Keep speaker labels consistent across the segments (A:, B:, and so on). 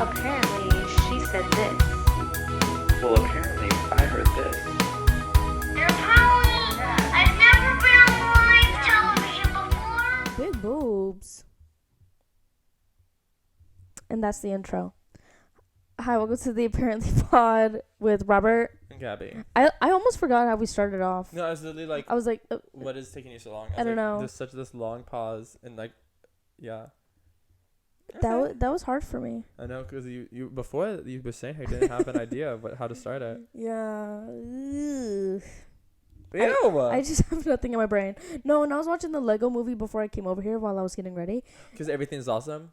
A: Apparently, she said this.
B: Well, apparently, I heard this.
C: They're Polly! I've never been on live television before!
D: Big boobs. And that's the intro. Hi, welcome to the Apparently Pod with Robert.
B: And Gabby.
D: I almost forgot how we started off.
B: No, I was literally like,
D: I was like,
B: what is taking you so long?
D: I don't know.
B: There's such this long pause and like, yeah.
D: that was hard for me.
B: I know, because you before you were saying I didn't have an idea of how to start it.
D: Yeah. Ugh.
B: Ew!
D: I just have nothing in my brain. No, and I was watching the Lego movie before I came over here while I was getting ready.
B: Because everything's awesome.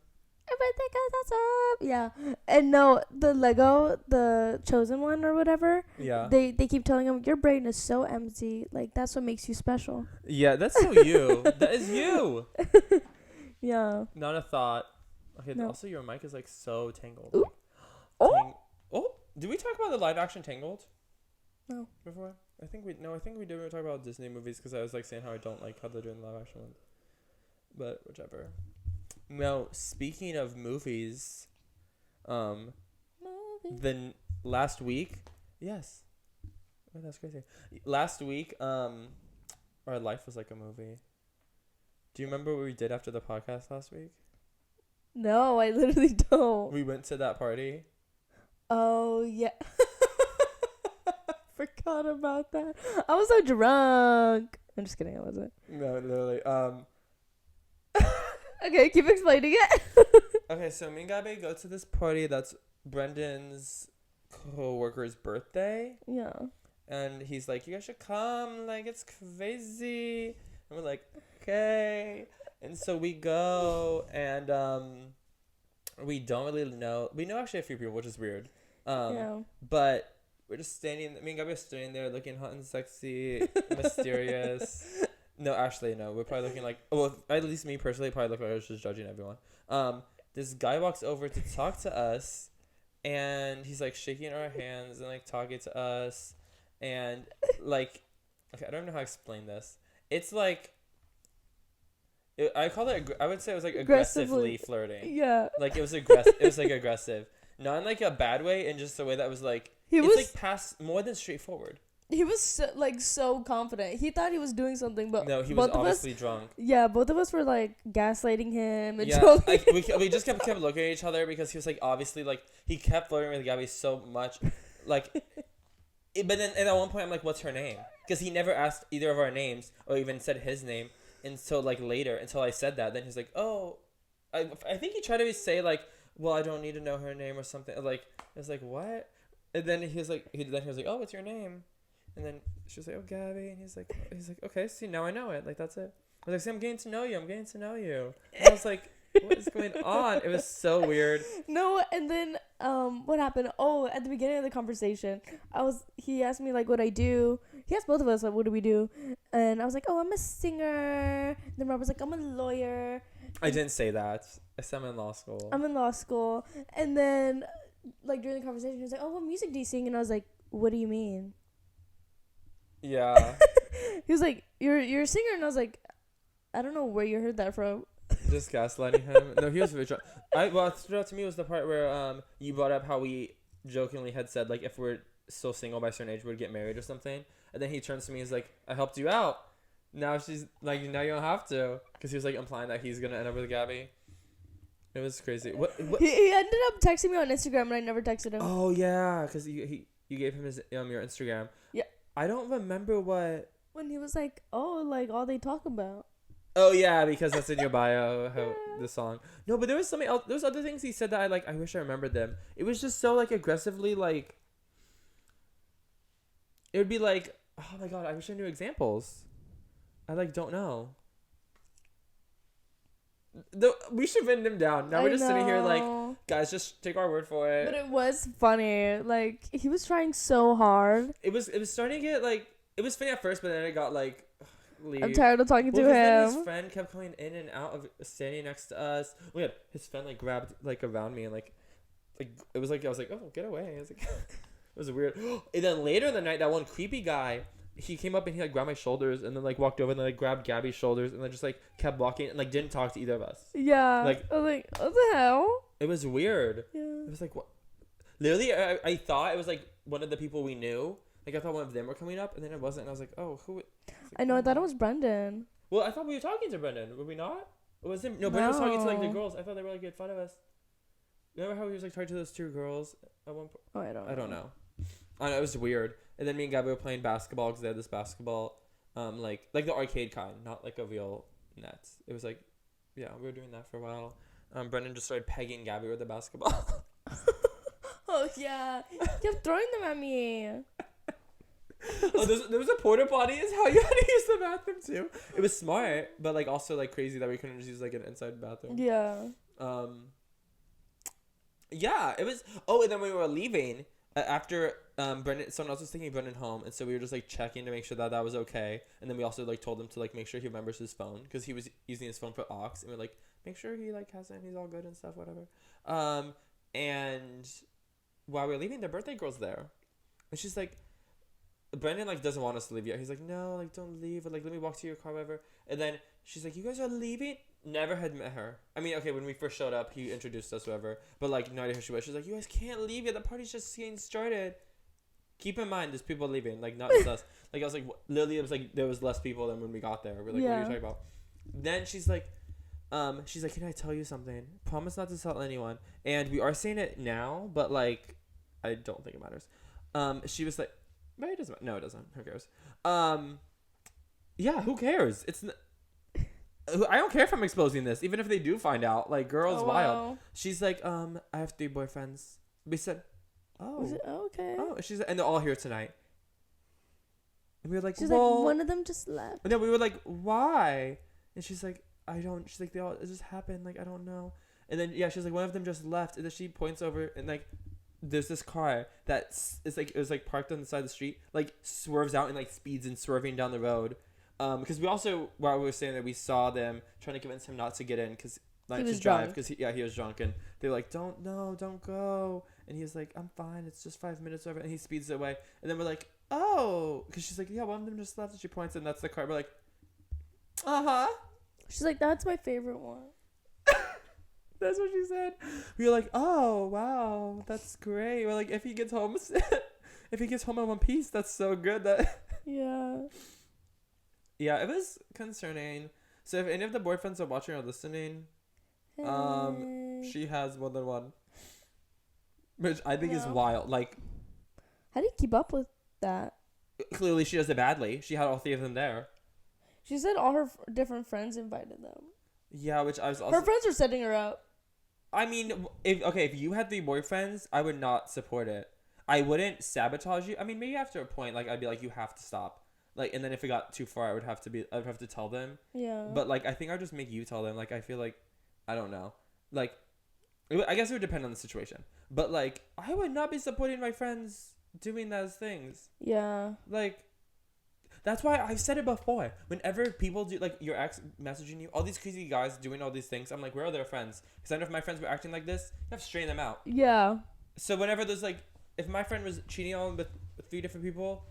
D: Everything is awesome. Yeah. And no, the Lego, the chosen one or whatever,
B: Yeah.
D: they keep telling him, your brain is so empty. Like, that's what makes you special.
B: Yeah, that's so you. That is you.
D: Yeah.
B: Not a thought. Okay,
D: No.
B: also your mic is like so tangled.
D: Ooh. Oh.
B: Oh, did we talk about the live action Tangled?
D: No.
B: Before? I think we did. We were talking about Disney movies because I was like saying how I don't like how they're doing the live action ones. But whichever. Now, speaking of movies, then last week, yes. Oh, that's crazy. Last week, our life was like a movie. Do you remember what we did after the podcast last week?
D: No, I literally don't.
B: We went to that party.
D: Oh, yeah. Forgot about that. I was so drunk. I'm just kidding. I wasn't.
B: No, literally.
D: Okay, keep explaining it.
B: Okay, so me and Gabby go to this party that's Brendan's co-worker's birthday.
D: Yeah.
B: And he's like, you guys should come. Like, it's crazy. And we're like, okay. And so we go, and we don't really know. We know actually a few people, which is weird.
D: Yeah.
B: But we're just standing. Me and Gabby are standing there looking hot and sexy, mysterious. No, actually, no. We're probably looking like, well, at least me personally probably look like I was just judging everyone. This guy walks over to talk to us, and he's like shaking our hands and like talking to us, and like, okay, I don't know how to explain this. It's like, I would say it was like aggressively flirting.
D: Yeah.
B: Like it was aggressive. It was like aggressive, not in like a bad way, in just a way that was like it's like past more than straightforward.
D: He was so confident. He thought he was doing something, but
B: No, he was obviously drunk.
D: Yeah, both of us were like gaslighting him and
B: Yeah,
D: trolling
B: like
D: him.
B: we just kept looking at each other because he was like obviously like he kept flirting with Gabby so much, like. But then at one point I'm like, what's her name? Because he never asked either of our names or even said his name until like later, until I said that. Then he's like, oh, I think he tried to say like, well, I don't need to know her name or something. Like I was like, what? And then he was like, oh, what's your name? And then she was like, oh, Gabby. And he's like, okay, see, now I know it. Like, that's it. I was like, see, I'm getting to know you. And I was like, what is going on? It was so weird.
D: No, and then what happened? Oh, at the beginning of the conversation, he asked me like what I do. He asked both of us like what do we do, and I was like, oh, I'm a singer. And then Rob was like, I'm a lawyer.
B: I didn't say that. I said I'm in law school.
D: I'm in law school, and then like during the conversation, he was like, oh, what music do you sing? And I was like, what do you mean?
B: Yeah.
D: He was like, you're a singer, and I was like, I don't know where you heard that from.
B: Just gaslighting him. No, he was very drunk. What stood out to me was the part where you brought up how we jokingly had said like if we're still single by a certain age we'd get married or something, and then he turns to me and is like, I helped you out. Now she's like, now you don't have to, because he was like implying that he's gonna end up with Gabby. It was crazy. What?
D: He ended up texting me on Instagram, and I never texted him.
B: Oh yeah, because you gave him his your Instagram.
D: Yeah.
B: I don't remember what.
D: When he was like, oh, like all they talk about.
B: Oh yeah, because that's in your bio, how the song. No, but there was something else. There was other things he said that I wish I remembered them. It was just so like aggressively like. It would be like, oh my god, I wish I knew examples. I like don't know. We should bend him down. Now we're just sitting here like, guys, just take our word for it.
D: But it was funny. Like he was trying so hard.
B: It was starting to get like, it was funny at first, but then it got like. Leave.
D: I'm tired of talking to him.
B: Then his friend kept coming in and out of standing next to us. Oh yeah, his friend like grabbed like around me and like it was like I was like, oh, get away. I was like, it was weird. And then later in the night, that one creepy guy, he came up and he like grabbed my shoulders and then like walked over and then like grabbed Gabby's shoulders and then just like kept walking and like didn't talk to either of us.
D: Yeah.
B: Like-
D: I was like, what the hell?
B: It was weird.
D: Yeah.
B: It was like what? Literally, I thought it was like one of the people we knew. Like I thought one of them were coming up and then it wasn't. And I was like, oh, who?
D: I know. I thought it was Brendan.
B: Well, I thought we were talking to Brendan. Were we not? Or was him? No, Brendan was talking to like the
D: No.
B: girls. I thought they were like making fun of us. Remember how he was like talking to those two girls at one point?
D: Oh, I don't know.
B: I don't know. I don't know. It was weird. And then me and Gabby were playing basketball because they had this basketball, like the arcade kind, not like a real net. It was like, yeah, we were doing that for a while. Brendan just started pegging Gabby with the basketball.
D: Oh, yeah. He kept throwing them at me.
B: Oh, there was a porta potty. Is how you had to use the bathroom too. It was smart, but like also like crazy that we couldn't just use like an inside bathroom.
D: Yeah.
B: Yeah, it was. Oh, and then when we were leaving after Brendan, someone else was taking Brendan home, and so we were just like checking to make sure that was okay. And then we also like told him to like make sure he remembers his phone because he was using his phone for aux, and we're like make sure he like has it and he's all good and stuff, whatever. And while we were leaving, the birthday girl's there, and she's like, Brendan like doesn't want us to leave yet. He's like, no, like don't leave, or like let me walk to your car, whatever. And then she's like, you guys are leaving? Never had met her. I mean, okay, when we first showed up, he introduced us, whatever. But like, no idea who she was. She's like, you guys can't leave yet. The party's just getting started. Keep in mind, there's people leaving, like not just us. Like I was like, literally, it was like there was less people than when we got there. We're like, what are you talking about? Then she's like, can I tell you something? Promise not to tell anyone. And we are saying it now, but like, I don't think it matters. She was like, but it doesn't. No, it doesn't. Who cares? Yeah, who cares? I don't care if I'm exposing this, even if they do find out. Like, girl's wild.
D: Wow.
B: She's like, I have 3 boyfriends. We said, oh,
D: Was it okay?
B: oh. She's and they're all here tonight. And we were like,
D: She's
B: well,
D: like, one of them just left.
B: and then we were like, why? And she's like, I don't. She's like, it just happened. Like, I don't know. And then yeah, she's like, one of them just left. And then she points over and like, there's this car that's it was like parked on the side of the street, like swerves out and like speeds and swerving down the road. Because we also, while we were saying that, we saw them trying to convince him not to get in because like
D: He
B: to
D: was
B: drive
D: drunk.
B: because he was drunk, and they're like, don't go, and he was like, I'm fine, it's just 5 minutes over, and he speeds away, and then we're like, oh, because she's like, yeah, one of them just left, and she points, and that's the car. We're like,
D: She's like, that's my favorite one.
B: that's what she said. We were like, oh wow, that's great. We're like, if he gets home in one piece, that's so good. That
D: Yeah.
B: yeah, it was concerning. So if any of the boyfriends are watching or listening,
D: Hey.
B: she has more than one, which I think is
D: No.
B: wild. Like,
D: How do you keep up with that?
B: clearly she does it badly. She had all 3 of them there.
D: She said all her different friends invited them.
B: Yeah, which I was also.
D: Her friends were setting her up.
B: I mean, if you had 3 boyfriends, I would not support it. I wouldn't sabotage you. I mean, maybe after a point, like I'd be like, you have to stop. Like, and then if it got too far, I'd have to tell them.
D: Yeah.
B: But like, I think I'd just make you tell them. Like, I feel like, I don't know. Like, I guess it would depend on the situation. But like, I would not be supporting my friends doing those things.
D: Yeah.
B: Like, that's why I've said it before. Whenever people do, like, your ex messaging you, all these crazy guys doing all these things, I'm like, where are their friends? Because I know if my friends were acting like this, you have to straighten them out.
D: Yeah.
B: So whenever there's like, if my friend was cheating on with 3 different people,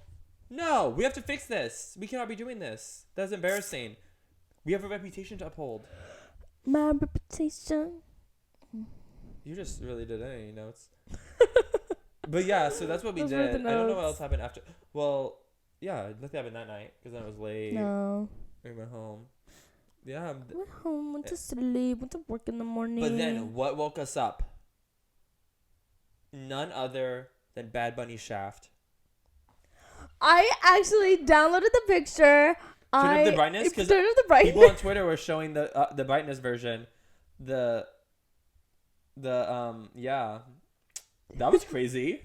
B: no, we have to fix this. We cannot be doing this. That's embarrassing. We have a reputation to uphold.
D: My reputation.
B: You just really did any notes. But yeah, so that's what we
D: Those were
B: did.
D: the
B: I don't know what
D: notes.
B: else happened after. Well, yeah, nothing happened that night because then it was late.
D: No.
B: We went home. Yeah.
D: Went home, went to sleep, went to work in the morning.
B: But then what woke us up? None other than Bad Bunny Shaft.
D: I actually downloaded the picture.
B: Turn up the brightness because
D: Turn up the brightness.
B: people on Twitter were showing the brightness version. Yeah, that was crazy.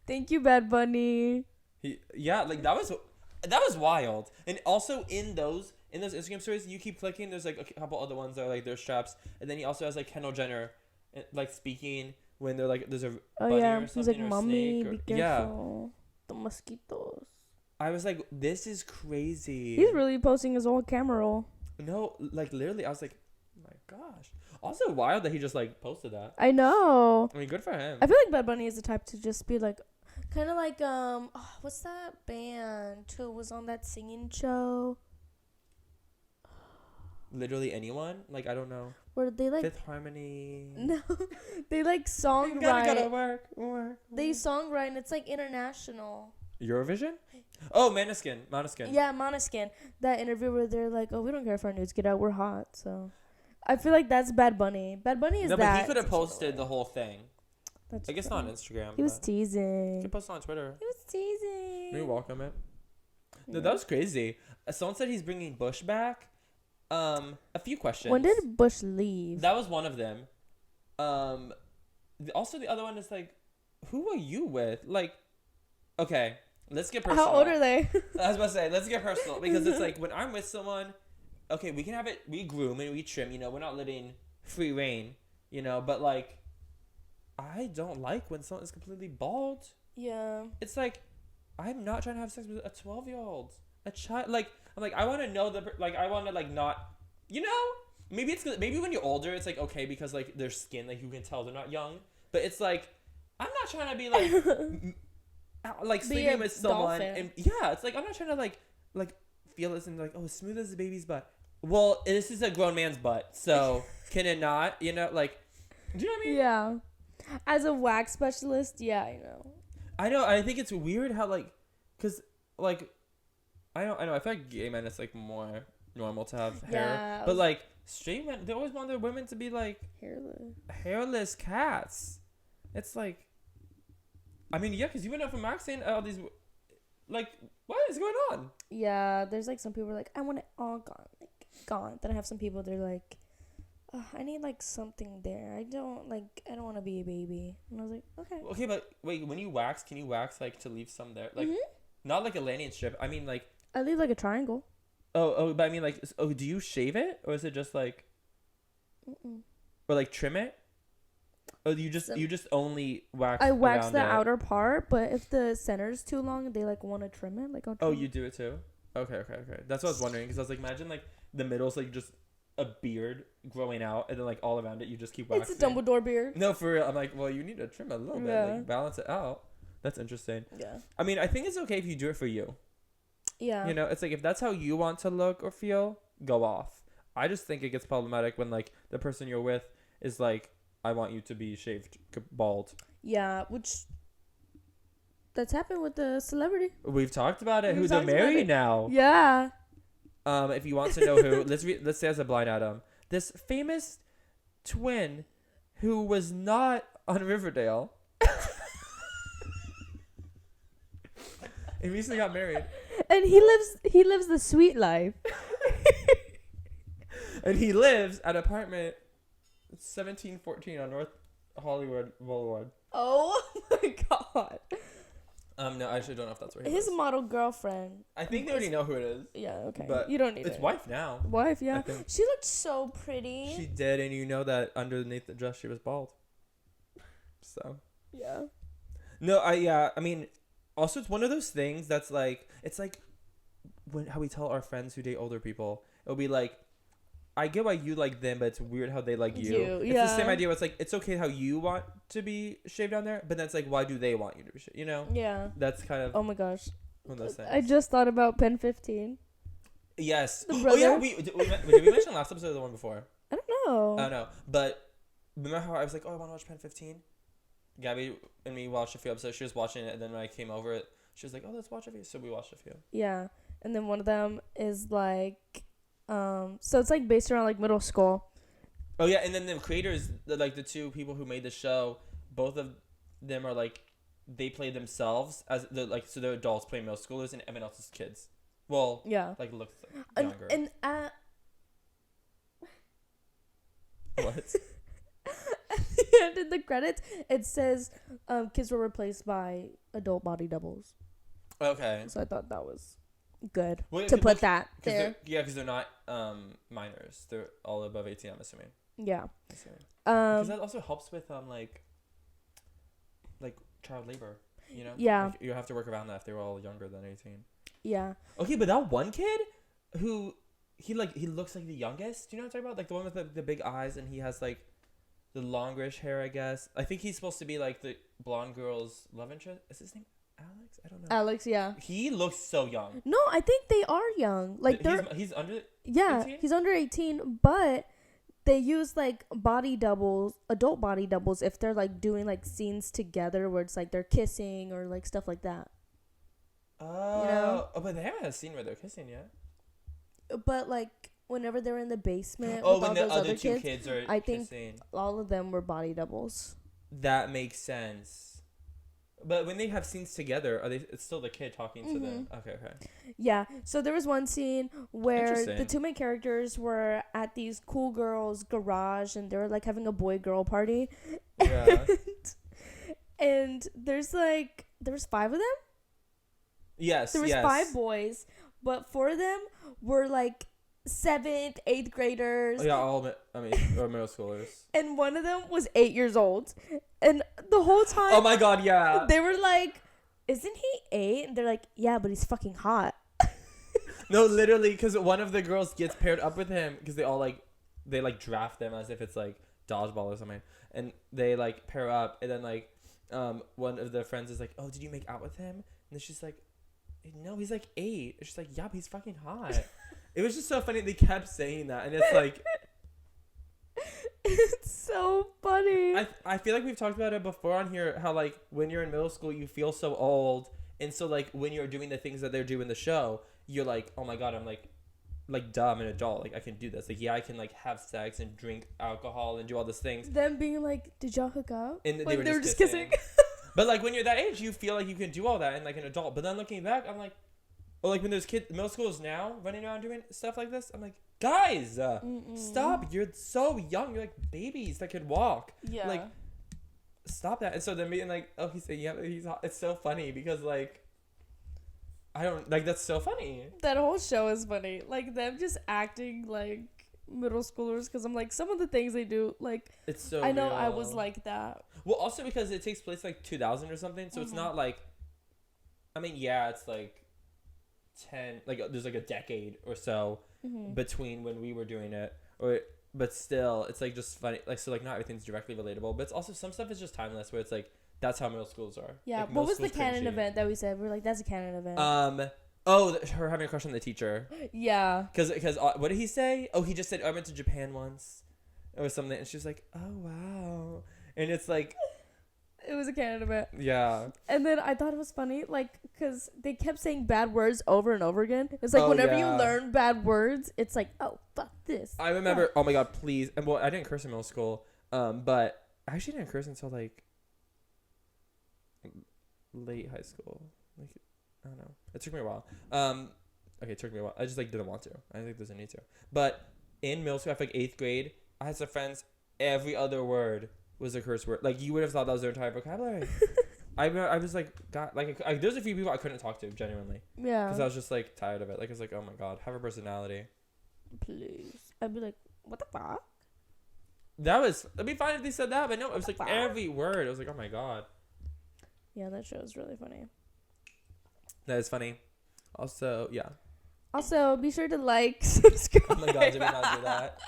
D: Thank you, Bad Bunny.
B: Like that was wild. And also in those Instagram stories, you keep clicking. There's like a couple other ones that are like their straps, and then he also has like Kendall Jenner, like speaking when they're like there's a bunny or
D: He's
B: something
D: like,
B: or a
D: "Mommy,
B: snake.
D: be
B: Or,
D: careful. The mosquitoes."
B: I was like, this is crazy.
D: He's really posting his whole camera roll.
B: No, like literally, I was like, oh my gosh. Also wild that he just like posted that.
D: I know.
B: I mean, good for him.
D: I feel like Bad Bunny is the type to just be like, Kind of like what's that band who was on that singing show?
B: Literally anyone? Like, I don't know.
D: Where they like
B: Fifth Harmony.
D: no, they like
B: Gotta
D: songwrite.
B: work.
D: They songwrite and it's like international.
B: Eurovision? Oh, Maneskin.
D: Yeah, Måneskin. That interview where they're like, "Oh, we don't care if our nudes get out. We're hot." So, I feel like that's Bad Bunny. Bad Bunny is
B: No,
D: that.
B: but he could have posted the whole thing.
D: That's
B: I guess
D: true.
B: not on Instagram.
D: He was
B: but
D: teasing.
B: he could post it on Twitter.
D: He was teasing.
B: Maybe welcome it. No,
D: Yeah.
B: that was crazy. Someone said he's bringing Bush back. A few questions.
D: When did Bush leave?
B: That was one of them. Also the other one is like, who are you with? Like, okay, let's get personal.
D: How old are they?
B: I was about to say, let's get personal because it's like when I'm with someone, okay, we can have it, we groom and we trim. You know, we're not letting free reign. You know, but like, I don't like when someone is completely bald.
D: Yeah.
B: It's like, I'm not trying to have sex with a 12-year-old, a child. Like, I'm like, I want to know I want to like not, you know, maybe when you're older, it's like okay because like their skin, like you can tell they're not young. But it's like, I'm not trying to be like
D: Be
B: sleeping
D: a
B: with someone,
D: dolphin.
B: and yeah, it's like I'm not trying to like feel this and like as smooth as a baby's butt. Well, this is a grown man's butt, so can it not? You know, like, do you know what I mean?
D: Yeah. As a wax specialist, yeah, I know.
B: I know. I think it's weird how like, cause like, I know. I feel like gay men it's like more normal to have hair,
D: Yeah,
B: but like straight men, they always want their women to be like hairless cats. It's like, I mean, yeah, cause you went up from Max saying all these, like, what is going on?
D: Yeah, there's like some people are like, I want it all gone, like gone. Then I have some people they're like, I need like something there. I don't want to be a baby. And I was like, okay.
B: Okay, but wait, when you wax, can you wax like to leave some there, like, not like a landing strip? I mean, like,
D: I leave like a triangle.
B: oh, but I mean, like, do you shave it or is it just like, or like trim it? Oh, you just only wax.
D: I wax
B: around
D: the
B: it.
D: outer part, but if the center's too long and they like want to trim it, like I'll trim
B: Oh, you do it too? Okay. That's what I was wondering because I was like, imagine like the middle's like just a beard growing out, and then like all around it you just keep waxing.
D: It's a Dumbledore beard.
B: No, for real. I'm like, well, you need to trim a little bit, like balance it out. That's interesting.
D: Yeah.
B: I mean, I think it's okay if you do it for you.
D: Yeah.
B: You know, it's like if that's how you want to look or feel, go off. I just think it gets problematic when like the person you're with is like, I want you to be shaved bald.
D: Yeah, which that's happened with the celebrity.
B: We've talked about it.
D: We've
B: Who they're
D: talked about
B: married
D: it.
B: now.
D: Yeah.
B: If you want to know who, let's say as a blind item, this famous twin who was not on Riverdale and recently got married.
D: And he lives the sweet life.
B: And he lives at apartment 1714 on North Hollywood Boulevard.
D: Oh my god.
B: No, I actually don't know if that's where he
D: His
B: lives.
D: model girlfriend.
B: I think they already know who it is.
D: Yeah, okay.
B: But
D: you don't need
B: it's
D: it.
B: wife now.
D: Wife, yeah.
B: I think.
D: She looked so pretty.
B: She did, and you know that underneath the dress she was bald. So.
D: Yeah.
B: No, I mean, also it's one of those things that's like, it's like how we tell our friends who date older people. It'll be like, I get why you like them, but it's weird how they like you. It's the same idea where it's like, it's okay how you want to be shaved down there, but that's like, why do they want you to be shaved? You know?
D: Yeah.
B: That's kind of
D: Oh my gosh.
B: one of those things.
D: I just thought about Pen 15.
B: Yes.
D: The
B: Oh yeah,
D: brother.
B: did we mention last episode or the one before?
D: I don't know.
B: I don't know. But remember how I was like, oh, I want to watch Pen 15? Gabby and me watched a few episodes. She was watching it, and then when I came over, she was like, oh, let's watch a few. So we watched a few.
D: Yeah. And then one of them is like, so it's like based around like middle school.
B: Oh yeah, and then the creators, like the two people who made the show, both of them are like, they play themselves as the like, so they're adults playing middle schoolers, and everyone else is kids. Well,
D: Yeah.
B: like looks
D: And,
B: younger.
D: and
B: What?
D: and in the credits, it says kids were replaced by adult body doubles.
B: Okay.
D: So I thought that was good
B: Well, yeah,
D: to
B: 'cause-
D: put that
B: Cause
D: there.
B: because they're not minors. They're all above 18. I'm assuming.
D: Yeah.
B: Because that also helps with like child labor. You know.
D: Yeah.
B: Like, you have to work around that if they're all younger than 18.
D: Yeah.
B: Okay, but that one kid who he looks like the youngest. Do you know what I'm talking about? Like the one with the big eyes, and he has like the longish hair. I guess. I think he's supposed to be like the blonde girl's love interest. Is his name Alex? I don't know.
D: Alex, yeah.
B: He looks so young.
D: No, I think they are young. Like they're
B: He's under.
D: yeah,
B: 18?
D: he's under 18, but they use like body doubles, adult body doubles, if they're like doing like scenes together where it's like they're kissing or like stuff like that.
B: Oh,
D: You know?
B: oh, but they haven't had a scene where they're kissing yet.
D: But like whenever they're in the basement
B: Oh,
D: with
B: when
D: all
B: the
D: those
B: other
D: other
B: two
D: kids,
B: kids are
D: I think
B: kissing.
D: all of them were body doubles.
B: That makes sense. But when they have scenes together, are they? It's still the kid talking to them. Okay.
D: Yeah. So there was one scene where the
B: Interesting.
D: two main characters were at these cool girls' garage and they were like having a boy-girl party.
B: Yeah.
D: And there was 5 of them.
B: Yes.
D: There was 5 boys, but 4 of them were like 7th, 8th graders.
B: Oh, yeah, or middle schoolers.
D: And one of them was 8 years old. And the whole time
B: Oh my god, yeah.
D: they were like, "Isn't he 8?" And they're like, "Yeah, but he's fucking hot."
B: No, literally, because one of the girls gets paired up with him because they draft them as if it's like dodgeball or something, and they like pair up, and then like one of the friends is like, "Oh, did you make out with him?" And then she's like, "No, he's like 8." And she's like, "Yeah, but he's fucking hot." It was just so funny. They kept saying that, and it's like,
D: It's so funny.
B: I feel like we've talked about it before on here, how like when you're in middle school you feel so old, and so like when you're doing the things that they're doing in the show, you're like, oh my god, I'm like dumb, an adult, like I can do this, like yeah, I can like have sex and drink alcohol and do all these things.
D: Them being like, "Did y'all hook up?"
B: And
D: Like,
B: they were just kissing. But like when you're that age, you feel like you can do all that and like an adult. But then looking back, I'm like, or like when there's kids, middle schoolers now running around doing stuff like this, I'm like, guys, stop! You're so young. You're like babies that could walk.
D: Yeah.
B: Like, stop that. And so then being like, oh, he's saying, yeah, he's hot. It's so funny because like, I don't like that's so funny.
D: That whole show is funny. Like them just acting like middle schoolers, because I'm like, some of the things they do, like,
B: It's so.
D: I know
B: real.
D: I was like that.
B: Well, also because it takes place like 2000 or something, so it's not like. I mean, yeah, it's like 10. Like there's like a decade or so between when we were doing it, but still, it's like just funny. Like so, like not everything's directly relatable, but it's also some stuff is just timeless. Where it's like that's how middle schools are.
D: Yeah.
B: Like,
D: What
B: middle
D: was the
B: school's
D: canon
B: cringy.
D: event that we said? We were like, that's a canon event.
B: Her having a crush on the teacher.
D: Yeah.
B: Because what did he say? Oh, he just said, I went to Japan once. Or something. And she was like, oh, wow. And it's like,
D: It was a canon event.
B: yeah.
D: And then I thought it was funny, like, because they kept saying bad words over and over again. It's like,
B: Oh,
D: whenever
B: yeah.
D: you learn bad words, it's like, oh, fuck this.
B: I remember, oh my God, please. And well, I didn't curse in middle school. But I actually didn't curse until like late high school. Like, I don't know. It took me a while. Okay, it took me a while. I just like didn't want to. I think there's a need to. But in middle school, after like 8th grade, I had some friends. Every other word was a curse word. Like you would have thought that was their entire vocabulary. I was like, God, like there's a few people I couldn't talk to genuinely
D: Yeah.
B: because I was just like tired of it. Like I was like, oh my God, have a personality.
D: Please. I'd be like, what the fuck?
B: It'd be fine if they said that, but no, it was like
D: Fuck.
B: every word. I was like, oh my God,
D: Yeah, that show is really funny.
B: that is funny. Also, yeah.
D: Also, be sure to like, subscribe.
B: Oh my God, did we not do that?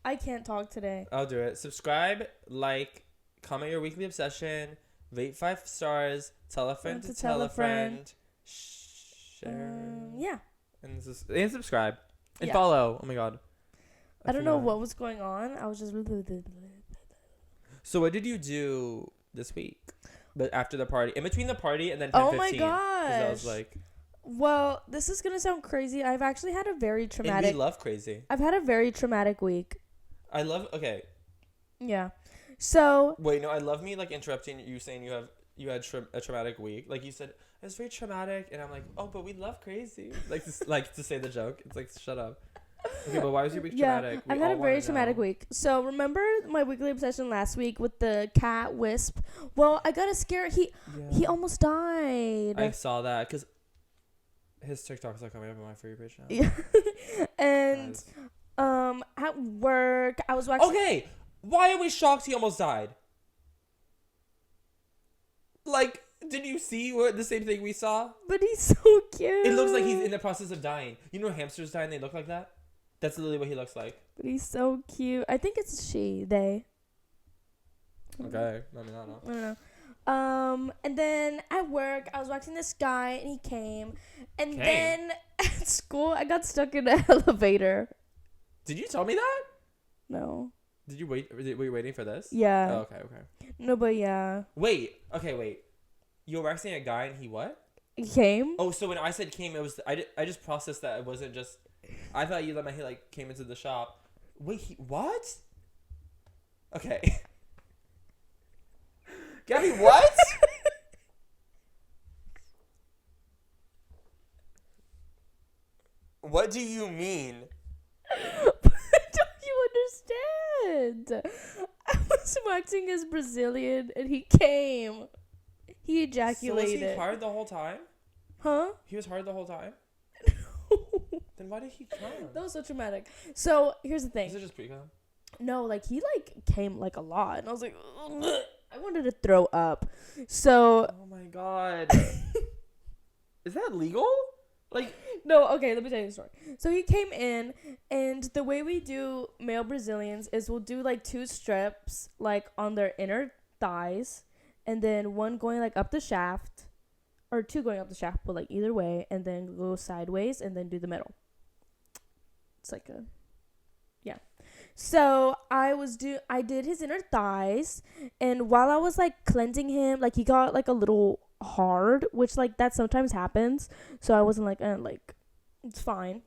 D: I can't talk today.
B: I'll do it. Subscribe, like, comment your weekly obsession, rate 5 stars, tell a friend to tell a friend, share,
D: Yeah.
B: and subscribe and
D: Yeah.
B: follow. Oh my God.
D: I don't know
B: forgot.
D: what was going on. I was just.
B: So what did you do this week? But after the party, in between the party and then 10:15.
D: Oh my
B: 'cause
D: gosh.
B: I was like,
D: Well, this is gonna sound crazy. I've actually had a very
B: and
D: traumatic.
B: we love crazy.
D: I've had a very traumatic week.
B: I love. Okay,
D: Yeah. So
B: wait, no, I love me like interrupting you saying you had a traumatic week. Like you said, it was very traumatic, and I'm like, oh, but we love crazy. Like to say the joke. It's like shut up. Okay, but why was your week traumatic?
D: I've had a very traumatic week. So remember my weekly obsession last week with the cat Wisp? Well, I got a scare. He almost died.
B: I saw that because his TikToks are coming up on my For You page now.
D: Yeah. And
B: Guys.
D: at work I was watching.
B: Okay, why are we shocked he almost died? Like, did you see the same thing we saw?
D: But he's so cute.
B: It looks like he's in the process of dying. You know, hamsters die and they look like that. That's literally what he looks like.
D: But he's so cute. I think it's they.
B: Okay, I mean, I don't know.
D: I don't know. And then at work, I was watching this guy, and he came. And then at school, I got stuck in an elevator.
B: Did you tell me that?
D: No.
B: Did you wait? Were you waiting for this?
D: Yeah.
B: Oh, okay.
D: No, but yeah.
B: Wait. You were waxing a guy, and he what?
D: He came.
B: Oh, so when I said came, it was I just processed that it wasn't just. I thought you let my he like came into the shop. Wait, what? Okay. Gabby, what? What do you mean?
D: Don't you understand? I was waxing his Brazilian, and he came. He ejaculated.
B: So was he hard the whole time?
D: Huh?
B: He was hard the whole time? Then why did he come?
D: That was so traumatic. So here's the thing.
B: Is it just pre-com?
D: No, like he like came like a lot, and I was like, ugh. I wanted to throw up. So
B: Oh my god. Is that legal? Like,
D: no, okay, let me tell you the story. So he came in, and the way we do male Brazilians is we'll do like 2 strips like on their inner thighs, and then one going like up the shaft, or 2 going up the shaft, but like either way, and then go sideways, and then do the middle. It's like a, yeah. So I did his inner thighs, and while I was like cleansing him, like he got like a little hard, which like that sometimes happens. So I wasn't like, it's fine.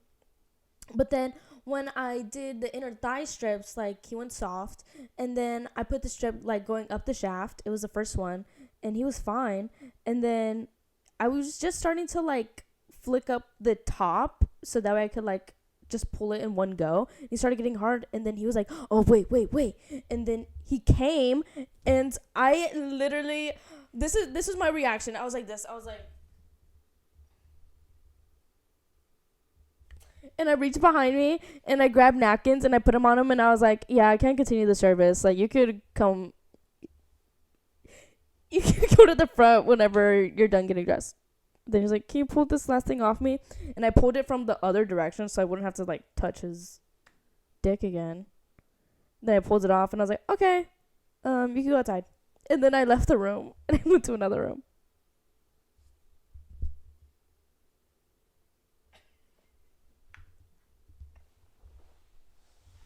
D: But then when I did the inner thigh strips, like he went soft, and then I put the strip like going up the shaft. It was the first one, and he was fine. And then I was just starting to like flick up the top so that way I could like just pull it in one go. He started getting hard, and then he was like, oh wait, and then he came, and I literally, this is my reaction. I was like this. I was like, and I reached behind me, and I grabbed napkins, and I put them on him, and I was like, yeah, I can't continue the service. Like, you could go to the front whenever you're done getting dressed. Then he's like, can you pull this last thing off me? And I pulled it from the other direction so I wouldn't have to like touch his dick again. Then I pulled it off, and I was like, okay, you can go outside. And then I left the room, and I went to another room.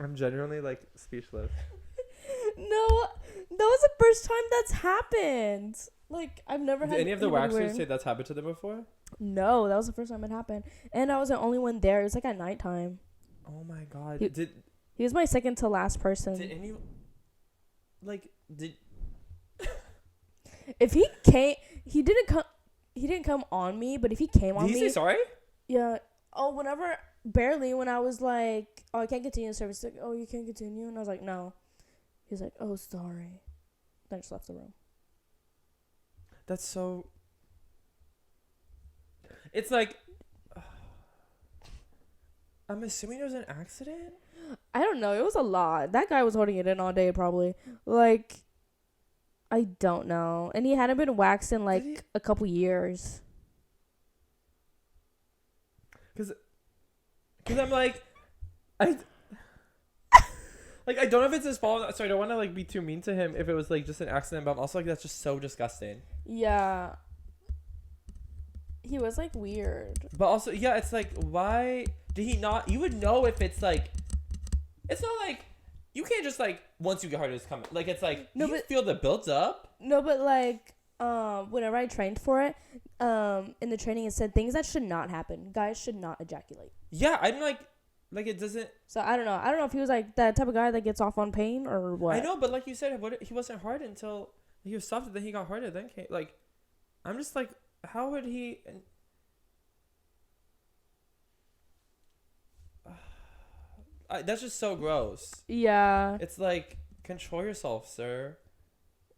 B: I'm genuinely like speechless.
D: No, that was the first time that's happened. Like, I've never had.
B: Did any of the
D: anybody
B: waxers
D: wear-
B: say that's happened to them before?
D: No, that was the first time it happened. And I was the only one there. It was like at nighttime.
B: Oh my god.
D: He- He was my second to last person.
B: Did any like did
D: If he came, he didn't come on me, but if he came on
B: Did he
D: me,
B: say sorry?
D: yeah. Oh, when I was like, oh, I can't continue the service. Like, oh, you can't continue, and I was like, no. He's like, oh, sorry. Then I just left the room.
B: That's so. It's like. I'm assuming it was an accident.
D: I don't know. It was a lot. That guy was holding it in all day, probably. Like, I don't know. And he hadn't been waxed in like a couple years.
B: Cause I'm like, I don't know if it's his fault, so I don't want to like be too mean to him if it was like just an accident. But I'm also like, that's just so disgusting.
D: Yeah. He was like weird.
B: But also, yeah, it's like, why did he not? You would know if it's like, it's not like you can't just like once you get hard, it's coming. Like it's like
D: No,
B: you
D: but-
B: feel the builds up.
D: No, but like, whenever I trained for it, in the training it said things that should not happen. Guys should not ejaculate.
B: Yeah, I'm like it doesn't.
D: So I don't know. I don't know if he was like that type of guy that gets off on pain or what.
B: I know, but like you said, he wasn't hard until he was soft. Then he got harder. Then came like, I'm just like, how would he? That's just so gross.
D: Yeah.
B: It's like, control yourself, sir.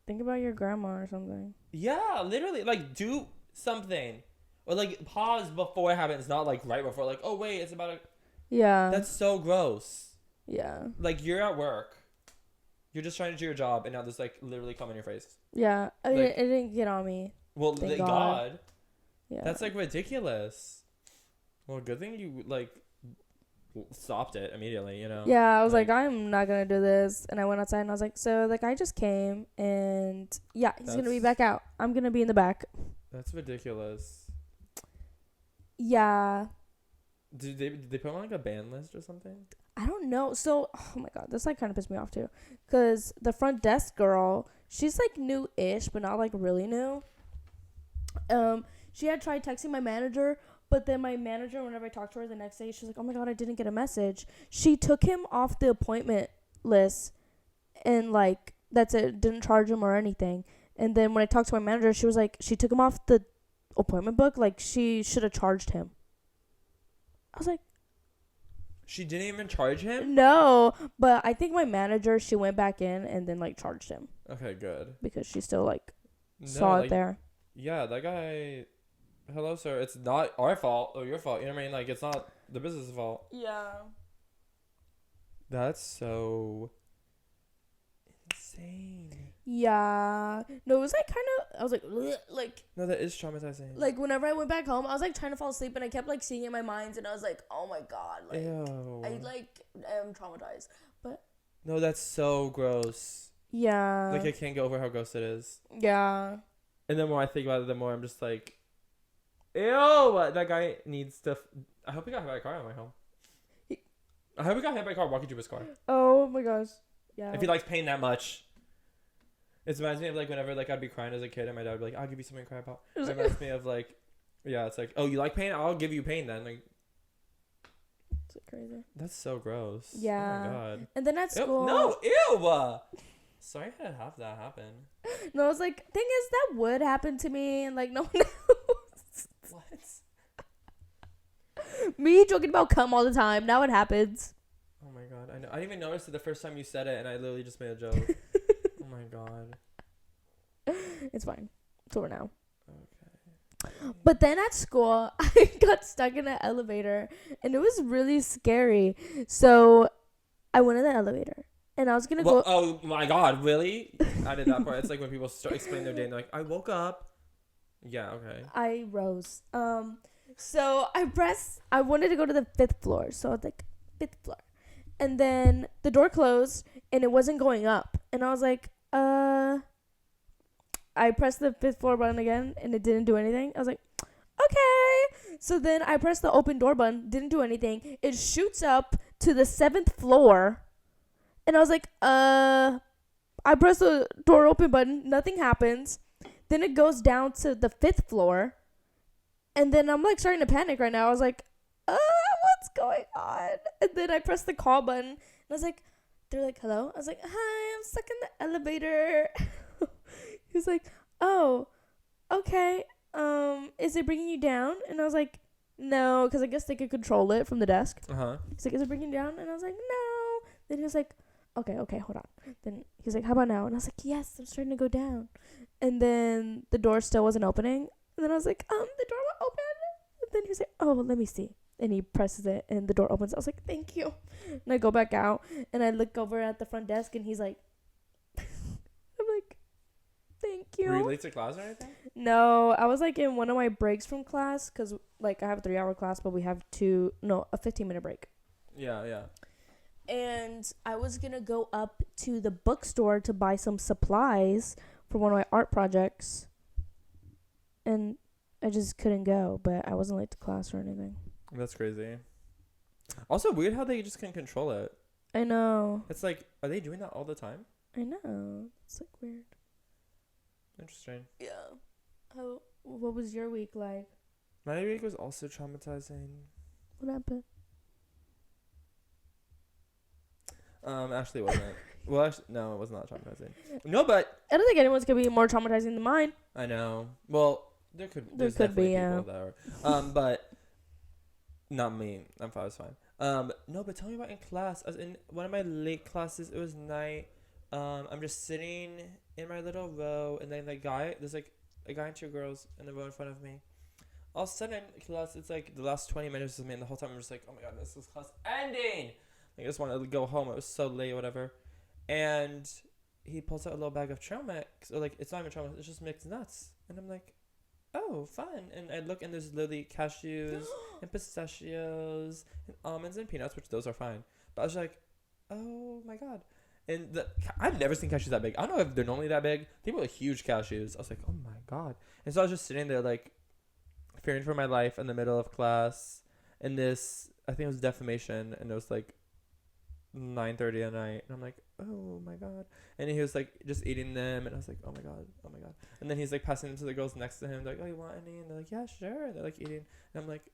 D: Think about your grandma or something.
B: Yeah, literally, like do something, or like pause before it happens, not like right before. Like, oh wait, it's about to.
D: Yeah.
B: That's so gross.
D: Yeah.
B: Like you're at work, you're just trying to do your job, and now there's like literally cum in your face.
D: Yeah. I mean,
B: Like-
D: it didn't get on me.
B: Well,
D: Thank
B: thank
D: God.
B: God.
D: Yeah.
B: That's like ridiculous. Well, good thing you like stopped it immediately, you know?
D: Yeah, I was like,
B: Like,
D: I'm not gonna do this, and I went outside and I was like, so the guy just came, and yeah, he's gonna be
B: That's-
D: back out. I'm gonna be in the back.
B: That's ridiculous.
D: Yeah,
B: Did they put him on like a ban list or something?
D: I don't know. So, oh my god, this like kind of pissed me off too, cause the front desk girl, she's like new-ish, but not like really new. She had tried texting my manager, but then my manager, whenever I talked to her the next day, she's like, "Oh my god, I didn't get a message." She took him off the appointment list, and like that's it, didn't charge him or anything. And then when I talked to my manager, she was like, she took him off the appointment book, like she should have charged him. I was like,
B: She didn't even charge him?
D: no, but I think my manager, she went back in and then like charged him
B: Okay, good.
D: because she still like
B: No,
D: saw
B: like,
D: it there.
B: Yeah, that guy. Hello, sir. It's not our fault or your fault. You know what I mean? Like, it's not the business's fault.
D: Yeah.
B: That's so insane.
D: Yeah. No, it was like kind of, I was like, "Ugh,"
B: No, that is traumatizing.
D: like whenever I went back home, I was like trying to fall asleep and I kept like seeing it in my mind and I was like, oh my god, like
B: Ew.
D: I like am traumatized. But
B: No, that's so gross.
D: yeah.
B: Like, I can't get over how gross it is.
D: Yeah.
B: And the more I think about it, the more I'm just like, ew, that guy needs to. I hope he got hit by a car on the way home. I hope he got hit by a car walking to his car.
D: Oh my gosh. Yeah.
B: If he likes pain that much. It reminds me of like whenever like I'd be crying as a kid and my dad would be like, I'll give you something to cry about. It reminds me of like, yeah, it's like, oh, you like pain? I'll give you pain then. Like,
D: It's crazy.
B: that's so gross.
D: Yeah.
B: Oh my god.
D: And then at
B: Ew,
D: school,
B: no, ew. Sorry I had to have that happen.
D: no, I was like, thing is that would happen to me and like no one knows.
B: What?
D: Me joking about cum all the time. Now it happens.
B: Oh my god. I know. I didn't even notice it the first time you said it and I literally just made a joke. Oh my god.
D: It's fine. It's over now.
B: Okay.
D: But then at school, I got stuck in an elevator and it was really scary. So I went in the elevator and I was going to
B: Well,
D: go.
B: oh my god, really? I did that part. It's like when people start explaining their day and they're like, I woke up. Yeah, okay.
D: I rose. So I wanted to go to the 5th floor. So I was like, 5th floor. And then the door closed and it wasn't going up. And I was like, I pressed the 5th floor button again and it didn't do anything. I was like, okay. So then I pressed the open door button, didn't do anything. It shoots up to the 7th floor. And I was like, I press the door open button, nothing happens. Then it goes down to the 5th floor. And then I'm like starting to panic right now. I was like, what's going on? And then I pressed the call button. And I was like, they're like, hello? I was like, hi, I'm stuck in the elevator. He was like, oh, okay. Is it bringing you down? And I was like, no, because I guess they could control it from the desk.
B: Uh-huh.
D: He's like, is it bringing you down? And I was like, no. Then he was like, okay, hold on. Then he's like, how about now? And I was like, yes, I'm starting to go down. And then the door still wasn't opening. And then I was like, the door won't open. And then he's like, oh, well, let me see. And he presses it and the door opens. I was like, thank you. And I go back out and I look over at the front desk and he's like, I'm like, thank you.
B: Were you late to class or anything?
D: No, I was like in one of my breaks from class because like I have a 3-hour class, but we have a 15-minute break.
B: Yeah.
D: And I was going to go up to the bookstore to buy some supplies for one of my art projects. And I just couldn't go, but I wasn't late to class or anything.
B: That's crazy. Also weird how they just can control it.
D: I know.
B: It's like, are they doing that all the time?
D: I know. It's like weird.
B: Interesting.
D: Yeah. What was your week like?
B: My week was also traumatizing.
D: What happened?
B: Actually, it wasn't. Well, actually, no, it was not traumatizing. No, but
D: I don't think anyone's gonna be more traumatizing than mine.
B: I know. Well, there's
D: could
B: definitely
D: be, yeah.
B: people that are. But not me. I was fine. No, but tell me about in class. As in one of my late classes, it was night. I'm just sitting in my little row, and then there's like a guy and 2 girls in the row in front of me. All of a sudden, class, it's like the last 20 minutes of me, and the whole time I'm just like, oh my god, this is class ending. Like, I just wanted to go home. It was so late, whatever. And he pulls out a little bag of trail mix, or like it's not even trail mix, it's just mixed nuts. And I'm like, oh, fun. And I look and there's literally cashews and pistachios and almonds and peanuts, which those are fine. But I was like, oh my God. And I've never seen cashews that big. I don't know if they're normally that big. They were huge cashews. I was like, oh my God. And so I was just sitting there like fearing for my life in the middle of class. And this, I think it was defamation. And it was like 9:30 at night. And I'm like, oh my God. And he was like just eating them. And I was like, oh my God. Oh my God. And then he's like passing them to the girls next to him. They're like, oh, you want any? And they're like, yeah, sure. And they're like eating. And I'm like,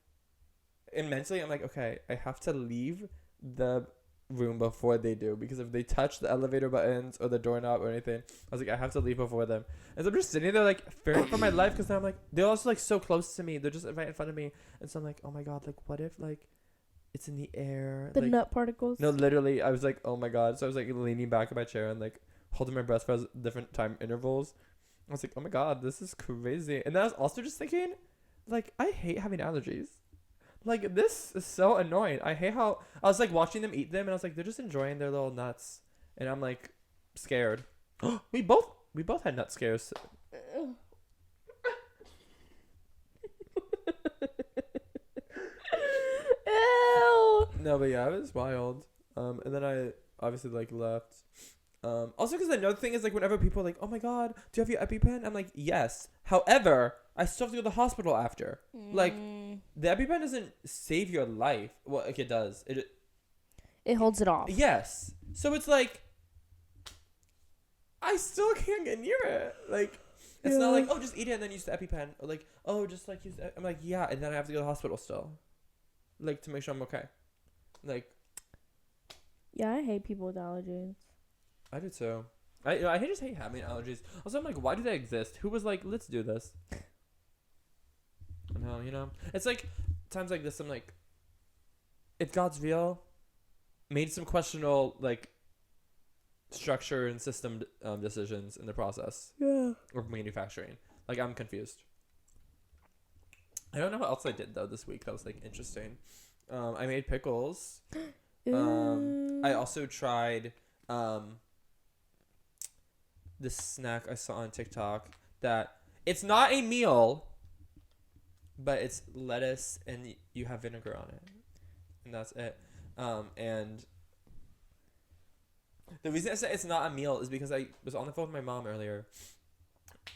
B: and mentally I'm like, okay, I have to leave the room before they do, because if they touch the elevator buttons or the doorknob or anything, I was like, I have to leave before them. And so I'm just sitting there like fearing for my life, because I'm like, they're also like so close to me, they're just right in front of me. And so I'm like, oh my God, like what if like it's in the air,
D: The
B: like,
D: nut particles.
B: no, literally I was like, oh my God. So I was like leaning back in my chair and like holding my breath for different time intervals. I was like, oh my God, this is crazy. And then I was also just thinking, like, I hate having allergies. Like, this is so annoying. I hate how I was like watching them eat them, and I was like, they're just enjoying their little nuts, and I'm like scared. we both had nut scares.
D: Ew.
B: No, but yeah, it was wild. And then I obviously like left. Also because another thing is like whenever people are like, oh my God, do you have your EpiPen? I'm like, yes. However, I still have to go to the hospital after. Like, the EpiPen doesn't save your life. Well, like it does.
D: It holds it off.
B: Yes. So it's like, I still can't get near it. Like, it's not like, oh, just eat it and then use the EpiPen. Or like, oh, just like use I'm like, yeah, and then I have to go to the hospital still. Like, to make sure I'm okay. Like,
D: Yeah, I hate people with allergies.
B: I do too. I just hate having allergies. Also, I'm like, why do they exist? Who was like, let's do this? No, you know? It's like, times like this, I'm like, if God's real, made some questionable, like, structure and system decisions in the process of manufacturing. Like, I'm confused. I don't know what else I did, though, this week that was, like, interesting. I made pickles. I also tried this snack I saw on TikTok that it's not a meal, but it's lettuce and you have vinegar on it, and that's it. And the reason I said it's not a meal is because I was on the phone with my mom earlier,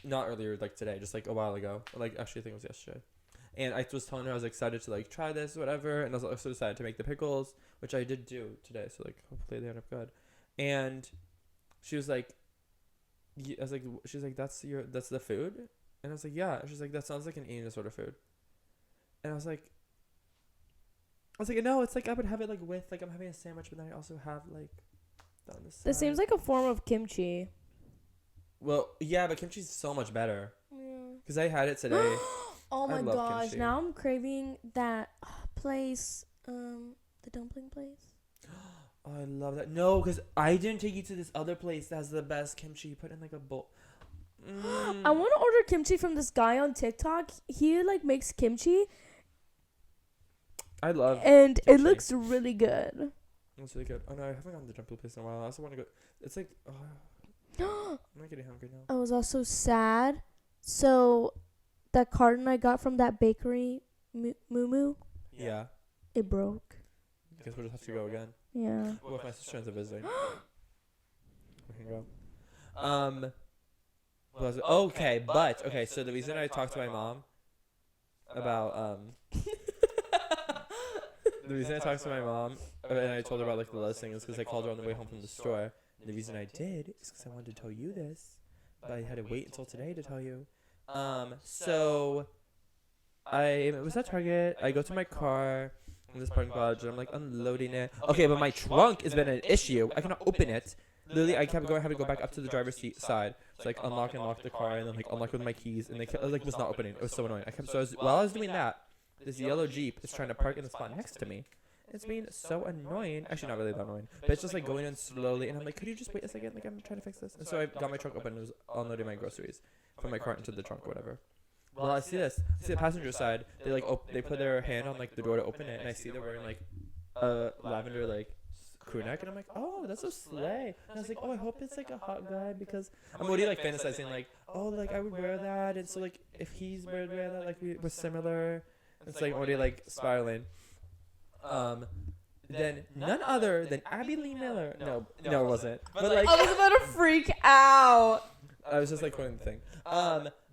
B: not earlier like today, just like a while ago, like actually I think it was yesterday. And I was telling her I was excited to like try this or whatever, and I was also excited to make the pickles, which I did do today. So like hopefully they end up good. And she was like, I was like, she's like, that's the food, and I was like, yeah. She's like, that sounds like an eating disorder food. And I was like, no, it's like I would have it like with like I'm having a sandwich, but then I also have like on the side.
D: This seems like a form of kimchi.
B: Well, yeah, but kimchi's so much better.
D: Yeah.
B: Cause I had it today.
D: Oh my
B: I love
D: gosh!
B: kimchi.
D: Now I'm craving that place, the dumpling place.
B: Oh, I love that. No, because I didn't take you to this other place that has the best kimchi. You put in like a bowl.
D: I want to order kimchi from this guy on TikTok. He like makes kimchi,
B: I love
D: and
B: kimchi.
D: it looks really good.
B: It's really good. Oh no, I haven't gone to the dumpling place in a while. I also want to go. It's like, I'm not getting hungry now.
D: I was also sad. So, that carton I got from that bakery, Moo,
B: Yeah.
D: it broke.
B: I guess we'll just have to go again.
D: Yeah.
B: Well, if my sister ends up visiting, we can go. What was it? Okay, but okay. So the reason I talked to my mom about the reason I talked to my mom and I told her about like the lettuce thing is because I called her on the way home from the store. And the reason I did is because I wanted to tell you this, but I had to wait until today to tell you. So I was at Target. I go to my car in this parking garage and I'm like unloading it. Okay, but my trunk has been an issue. I cannot open it. Literally, I kept going, having to go back up to the driver's seat side. So like unlock and lock the car, and then like unlock with my keys, and it like was not opening. It was so annoying. While I was doing that, this yellow Jeep is trying to park in the spot next to me. It's being so annoying. Actually, not really that annoying, but it's just like going in slowly, and I'm like, could you just wait a second? Like I'm trying to fix this. And so I got my trunk open and was unloading my groceries from my cart into the trunk or whatever. Well, I see this. I see the passenger side. They like they put their hand on like the door to open it, and I see they're wearing like a lavender like crew neck, and I'm like, oh, that's so slay. And I was like, oh, I hope it's like a hot guy because I'm already like fantasizing like, oh, like I would wear that, and so like if he's wear that, like we're similar. It's like already like spiraling. Then none other than Abby Lee Miller. No, it wasn't. But like,
D: I was about to freak out.
B: I was just like quoting the thing.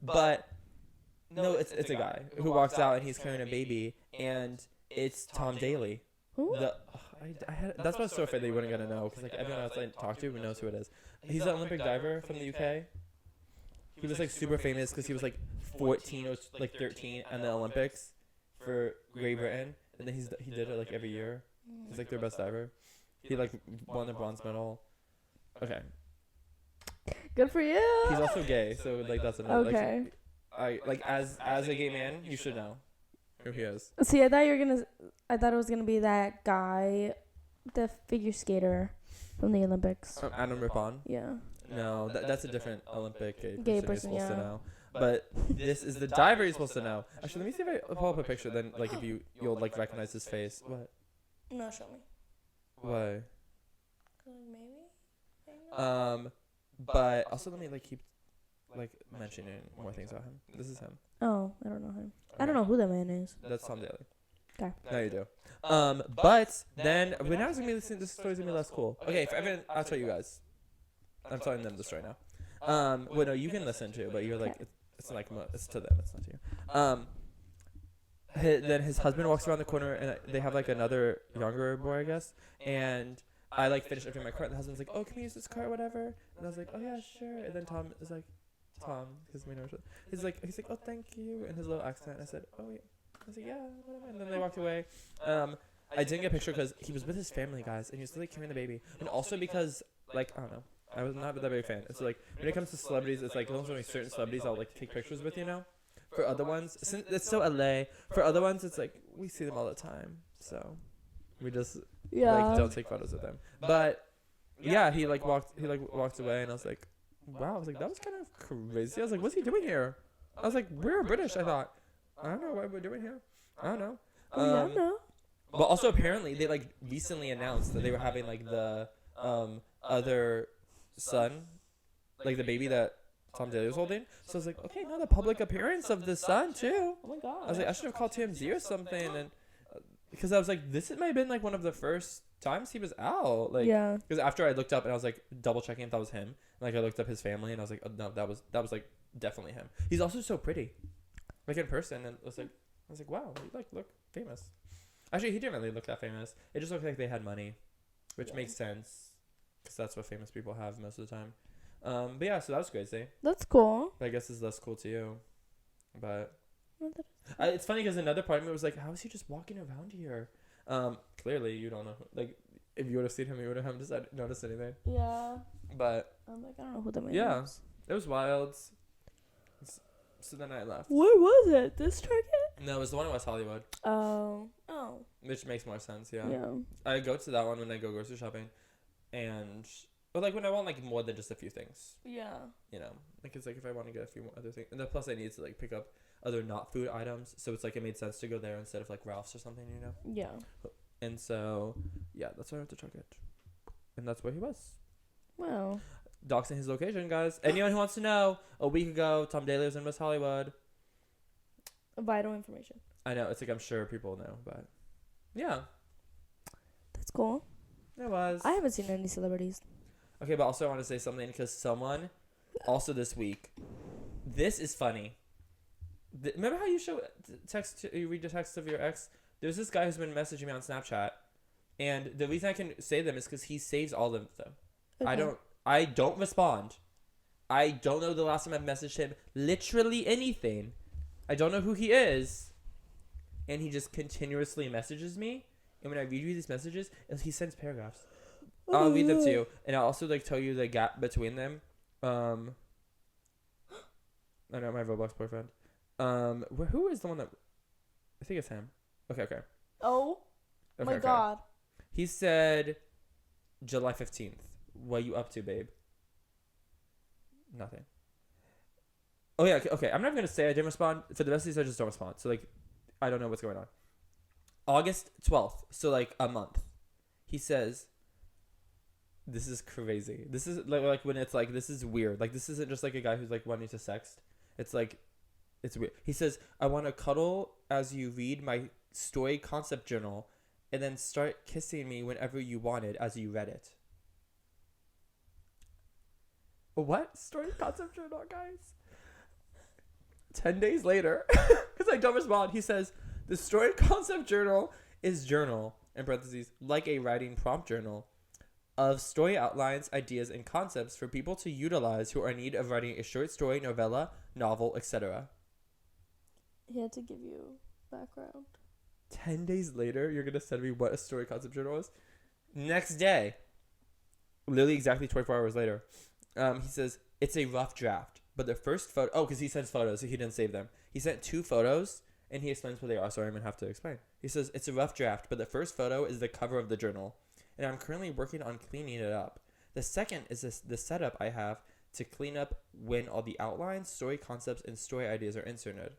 B: But no, it's a guy who walks out and he's carrying a baby, and it's Tom Daly.
D: Who?
B: That's why I was so afraid they weren't gonna know because like everyone else I talked to knows who it is. He's an Olympic diver from the UK. He was like super famous because he was like 14 or like 13 in the Olympics for Great Britain, and then he did it like every year. He's like their best diver. He like won a bronze medal. Okay.
D: Good for you.
B: He's also gay, so like that's another.
D: Okay.
B: Like as a gay man, you should know who he is.
D: See, I thought it was gonna be that guy, the figure skater from the Olympics.
B: Adam Rippon.
D: Yeah.
B: No, that's a different Olympic
D: Gay
B: you're
D: person,
B: supposed to
D: yeah.
B: know. But this is the diver you're supposed to know. Actually, let me see if I pull up a picture. Then, like, if you'll like recognize his face. What?
D: No, show me.
B: Why?
D: Maybe.
B: But also let me like keep like mentioning more things about him. This is him.
D: Oh, I don't know him. I don't know who that man is.
B: That's Tom Daly.
D: Okay.
B: No, you do. But then when I was gonna be listening, this story's gonna be less cool. Okay, for everyone, I'll tell you guys. I'm telling them this right now. Well, no, you can listen to, but you're like, it's like it's to them, it's not to you. Then his husband walks around the corner, and they have like another younger boy, I guess. And I like finished emptying my cart, and the husband's like, "Oh, can we use this cart, whatever?" And I was like, "Oh yeah, sure." And then Tom is like, because we know he's like, "Oh, thank you," in his little accent. I said, "Oh yeah." I was like, "Yeah, whatever." And then they walked away. I didn't get a picture because he was with his family, guys, and he was still like carrying the baby, and also because like I don't know. I was not that big a fan. It's like when it comes to celebrities, it's like there's only certain celebrities I'll like take pictures with, you know. For other ones, since it's so LA. For other ones, it's like we see them all the time, so we just like don't take photos of them. But yeah, he walked away, and I was like, wow. I was like, that was kind of crazy. I was like, what's he doing here? I was like, we're British. I thought, I don't know what we're doing here. I don't know.
D: I know.
B: But also apparently they like recently announced that they were having like the other son, like the baby that Tom Daly was holding. So I was like, okay, now the public appearance of the son too.
D: Oh my god.
B: I was like, I should have called TMZ or something, and because I was like, this might have been like one of the first times he was out. Like,
D: yeah.
B: Because after I looked up and I was like double checking if that was him. Like I looked up his family and I was like, oh, no, that was like definitely him. He's also so pretty, like in person, and I was like, wow, he like look famous. Actually, he didn't really look that famous. It just looked like they had money, which makes sense, because that's what famous people have most of the time. But yeah, so that was crazy.
D: That's cool.
B: I guess it's less cool to you, but it's funny because another part of me was like, how is he just walking around here? Clearly you don't know. Like, if you would have seen him, you would have noticed anything.
D: Yeah.
B: But
D: I'm like, I don't know who that man
B: yeah,
D: is.
B: it was wild. So then I left.
D: Where was it? This Target?
B: No, it was the one in West Hollywood.
D: Oh.
B: Which makes more sense. Yeah.
D: Yeah.
B: I go to that one when I go grocery shopping, but like when I want like more than just a few things.
D: Yeah.
B: You know, like it's like if I want to get a few more other things, and then plus I need to like pick up other not food items, so it's like it made sense to go there instead of like Ralph's or something, you know.
D: Yeah.
B: And so yeah, that's why I went to Target, and that's where he was.
D: Wow.
B: Doxing his location, guys. Anyone who wants to know, a week ago, Tom Daly was in West Hollywood.
D: Vital information.
B: I know, it's like I'm sure people know, but yeah.
D: That's cool.
B: It was.
D: I haven't seen any celebrities.
B: Okay, but also I want to say something because someone, also this week, this is funny. Remember how you you read the text of your ex? There's this guy who's been messaging me on Snapchat, and the reason I can say them is because he saves all of them.
D: Okay.
B: I don't respond. I don't know the last time I've messaged him literally anything. I don't know who he is. And he just continuously messages me. And when I read you these messages, he sends paragraphs. I'll read them to you. And I'll also like tell you the gap between them. I know my Roblox boyfriend. Who is the one that... I think it's him. Okay.
D: Oh my god.
B: He said July 15th. What are you up to, babe? Nothing. Oh, yeah, okay. I'm not going to say I didn't respond. For the rest of these, I just don't respond. So, like, I don't know what's going on. August 12th. So, like, a month. He says, This is crazy. This is like when it's like, this is weird. Like, this isn't just like a guy who's like wanting to sext. It's like, it's weird. He says, I want to cuddle as you read my story concept journal and then start kissing me whenever you wanted as you read it. What? Story concept journal, guys? 10 days later, because I don't respond, he says, the story concept journal is journal, in parentheses, like a writing prompt journal, of story outlines, ideas, and concepts for people to utilize who are in need of writing a short story, novella, novel, etc.
D: He had to give you background.
B: 10 days later, you're going to send me what a story concept journal is? Next day, literally exactly 24 hours later, he says, it's a rough draft, but the first photo, oh, because he sends photos, so he didn't save them. He sent 2 photos, and he explains what they are, so I'm going to have to explain. He says, it's a rough draft, but the first photo is the cover of the journal, and I'm currently working on cleaning it up. The second is the setup I have to clean up when all the outlines, story concepts, and story ideas are inserted.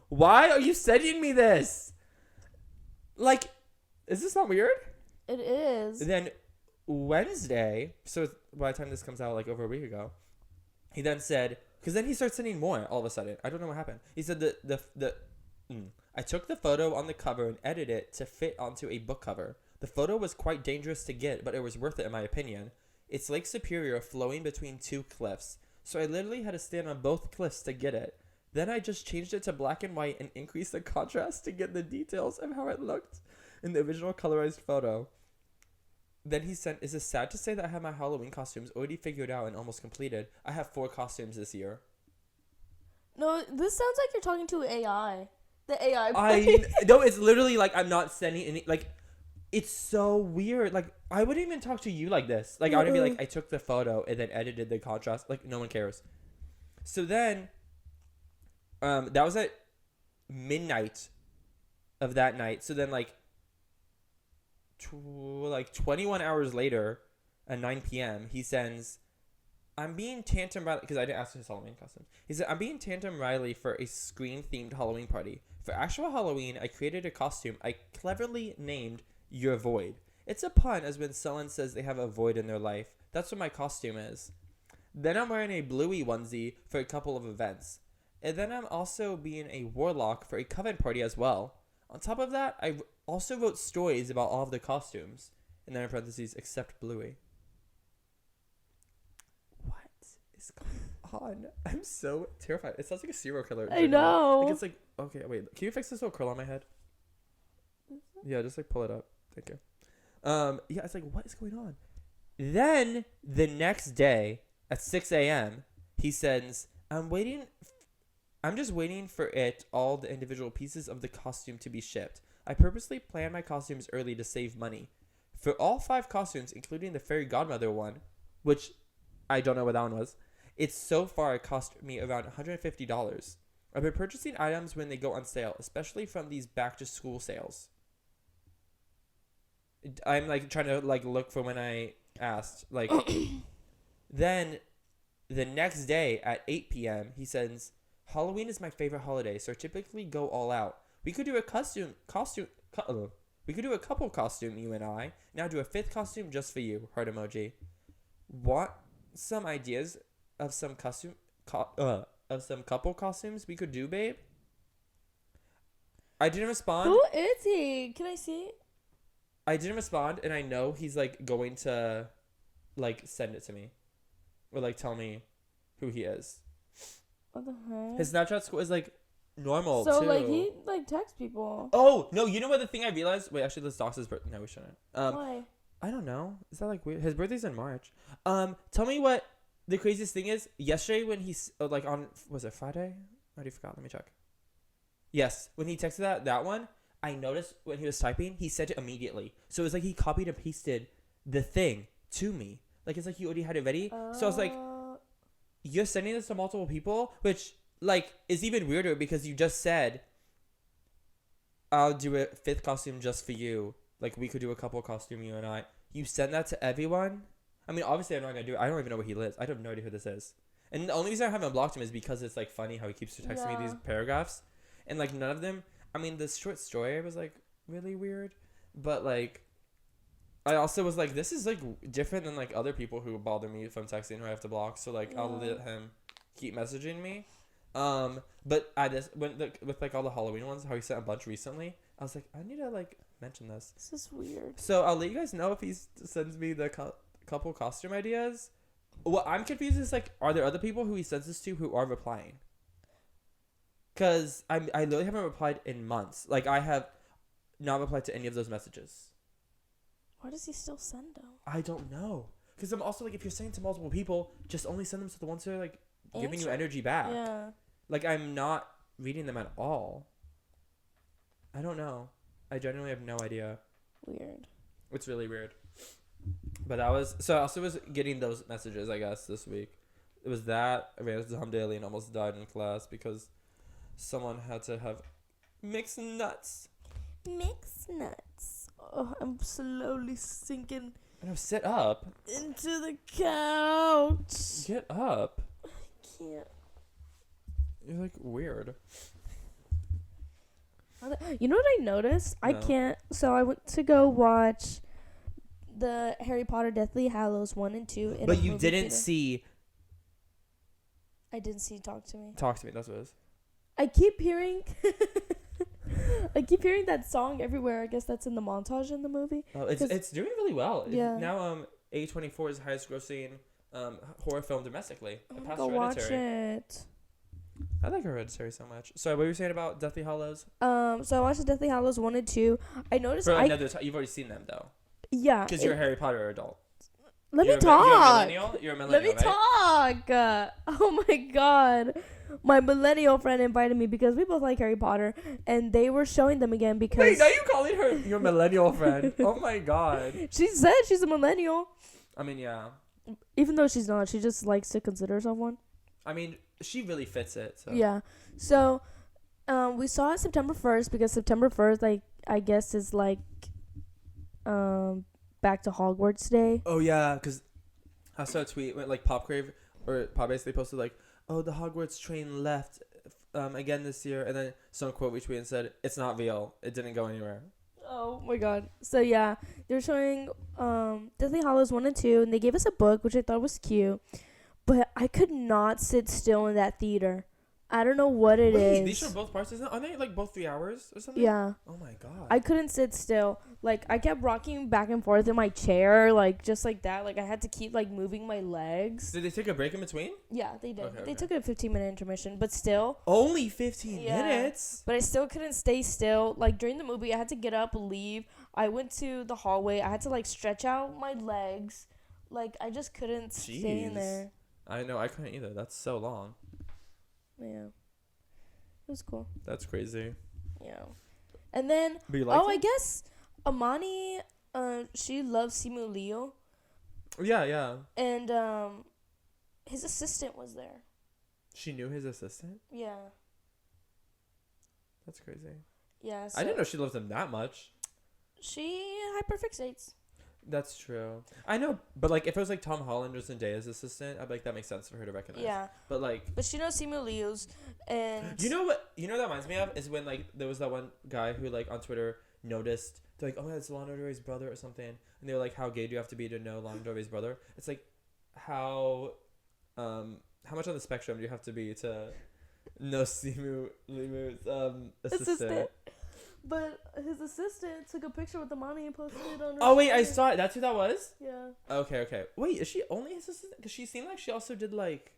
B: Why are you sending me this? Like, is this not weird?
D: It is.
B: Then Wednesday, so by the time this comes out, like over a week ago, he then said, because then he starts sending more all of a sudden. I don't know what happened. He said I took the photo on the cover and edited it to fit onto a book cover. The photo was quite dangerous to get, but it was worth it in my opinion. It's Lake Superior flowing between 2 cliffs, so I literally had to stand on both cliffs to get it. Then I just changed it to black and white and increased the contrast to get the details of how it looked in the original colorized photo. Then he sent, is it sad to say that I have my Halloween costumes already figured out and almost completed? I have 4 costumes this year.
D: No, this sounds like you're talking to AI. The AI.
B: No, it's literally like I'm not sending any, like, it's so weird. Like, I wouldn't even talk to you like this. Like, I would be like, I took the photo and then edited the contrast. Like, no one cares. So then, that was at midnight of that night. So then, like 21 hours later at 9 p.m., he sends, I'm being Tantum Riley, because I didn't ask his Halloween costume. He said, I'm being Tantum Riley for a Scream-themed Halloween party. For actual Halloween, I created a costume I cleverly named Your Void. It's a pun, as when someone says they have a void in their life. That's what my costume is. Then I'm wearing a bluey onesie for a couple of events. And then I'm also being a warlock for a coven party as well. On top of that, I also wrote stories about all of the costumes. And then in parentheses, except Bluey. What is going on? I'm so terrified. It sounds like a serial killer.
D: I know.
B: Like, it's like, okay, wait. Can you fix this little curl on my head? Yeah, just like pull it up. Thank you. Yeah, it's like, what is going on? Then the next day at 6 a.m., he sends, I'm just waiting for all the individual pieces of the costume to be shipped. I purposely planned my costumes early to save money. For all 5 costumes, including the fairy godmother one, which I don't know what that one was, it's so far cost me around $150. I've been purchasing items when they go on sale, especially from these back to school sales. I'm like trying to like look for when I asked. Like, then the next day at 8 p.m. he sends, Halloween is my favorite holiday, so I typically go all out. We could do a we could do a couple costume, you and I. Now do a 5th costume just for you. Heart emoji. Want some ideas of some couple costumes we could do, babe? I didn't respond.
D: Who is he? Can I see?
B: I didn't respond, and I know he's like going to like send it to me or like tell me who he is.
D: What the heck?
B: His Snapchat score is like normal
D: so
B: too.
D: like he like texts people.
B: Oh no! You know what the thing I realized? Wait, actually, let's dox his birthday. No, we shouldn't.
D: Why?
B: I don't know. Is that like weird? His birthday's in March. Tell me what the craziest thing is. Yesterday when he's like on, was it Friday? I already forgot. Let me check. Yes, when he texted that one, I noticed when he was typing, he sent it immediately. So it was like he copied and pasted the thing to me. Like it's like he already had it ready. So I was like, you're sending this to multiple people, which like is even weirder because you just said, I'll do a 5th costume just for you. Like we could do a couple costume, you and I. You send that to everyone. I mean, obviously I'm not gonna do it. I don't even know where he lives. I have no idea who this is. And the only reason I haven't blocked him is because it's like funny how he keeps texting me these paragraphs, and like none of them. I mean, the short story was like really weird, but like, I also was like, this is like different than like other people who bother me if I'm texting who I have to block. So like I'll let him keep messaging me. But I just with like all the Halloween ones, how he sent a bunch recently. I was like, I need to like mention this.
D: This is weird.
B: So I'll let you guys know if he sends me the couple costume ideas. What I'm confused is like, are there other people who he sends this to who are replying? Cause I literally haven't replied in months. Like I have not replied to any of those messages.
D: Why does he still send them?
B: I don't know. Cause I'm also like, if you're sending to multiple people, just only send them to the ones who are like giving you energy back.
D: Yeah.
B: Like I'm not reading them at all. I don't know. I genuinely have no idea.
D: Weird.
B: It's really weird. But that was so. I also was getting those messages, I guess, this week. It was that I ran into Tom Daly and almost died in class because someone had to have mixed nuts.
D: Mixed nuts. Oh, I'm slowly sinking
B: No, sit up.
D: into the couch.
B: Get up.
D: Can't.
B: You're like weird.
D: You know what I noticed? I
B: No.
D: can't. So I went to go watch the Harry Potter Deathly Hallows 1 and 2. In
B: But
D: a
B: you
D: movie
B: didn't
D: theater.
B: see.
D: I didn't see Talk to Me.
B: Talk to me. That's what it is.
D: I keep hearing. I keep hearing that song everywhere. I guess that's in the montage in the movie.
B: Oh, it's doing really well.
D: Yeah.
B: Now A24 is the highest grossing horror film domestically.
D: I'm gonna
B: Past
D: go watch
B: Hereditary.
D: it.
B: I like Hereditary so much. So what were you saying about Deathly Hallows?
D: So I watched the Deathly Hallows 1 and 2. I noticed.
B: For another time, you've already seen them though.
D: Yeah.
B: Because you're a Harry Potter adult.
D: Let
B: You're
D: me
B: a mi- You're a
D: talk.
B: millennial. You're a
D: Let
B: millennial,
D: me
B: right?
D: talk. Oh my god. My millennial friend invited me because we both like Harry Potter, and they were showing them again because
B: Wait, now you calling her your millennial friend? Oh my god.
D: she said she's a millennial,
B: I mean, yeah.
D: even though she's not. She just likes to consider herself one.
B: I mean, she really fits it. So.
D: Yeah. So, we saw it September 1st because September 1st, like I guess, is like, back to Hogwarts Day.
B: Oh yeah, because I saw a tweet when like Pop basically posted like, oh, the Hogwarts train left again this year, and then some quote retweeted and said, it's not real, it didn't go anywhere.
D: Oh my god. So yeah, they're showing Deathly Hallows 1 and 2, and they gave us a book, which I thought was cute. But I could not sit still in that theater. I don't know what it is.
B: Wait, these are both parts, aren't they like both 3 hours or something?
D: Yeah.
B: Oh my god.
D: I couldn't sit still. Like, I kept rocking back and forth in my chair, like, just like that. Like, I had to keep, like, moving my legs.
B: Did they take a break in between?
D: Yeah, they did.
B: Okay,
D: They
B: okay.
D: took a 15-minute intermission, but still.
B: Only 15
D: Yeah.
B: minutes?
D: But I still couldn't stay still. Like, during the movie, I had to get up, leave. I went to the hallway. I had to, like, stretch out my legs. Like, I just couldn't stay in
B: Jeez.
D: there.
B: I know, I couldn't either. That's so long.
D: Yeah. It was cool.
B: That's crazy.
D: Yeah. And then,
B: But you liked
D: I
B: it?
D: guess Amani, she loves Simu Leo.
B: Yeah, yeah.
D: And, his assistant was there.
B: She knew his assistant?
D: Yeah.
B: That's crazy.
D: Yeah. So
B: I didn't know she loved him that much.
D: she hyperfixates.
B: That's true. I know, but like if it was like Tom Holland or Zendaya's assistant, I'd be like that makes sense for her to recognize.
D: Yeah.
B: But like,
D: But she knows Simu Leo's, and
B: you know what that reminds me of is when like there was that one guy who like on Twitter noticed they're like, oh, it's Lana Del Rey's brother or something, and they were like, how gay do you have to be to know Lana Del Rey's brother? It's like how much on the spectrum do you have to be to know Simu Limu's assistant?
D: But his assistant took a picture with Amani and posted it on her
B: Oh wait, I
D: story.
B: saw it. That's who that was.
D: Yeah.
B: Okay. Wait, is she only his assistant? Because she seemed like she also did like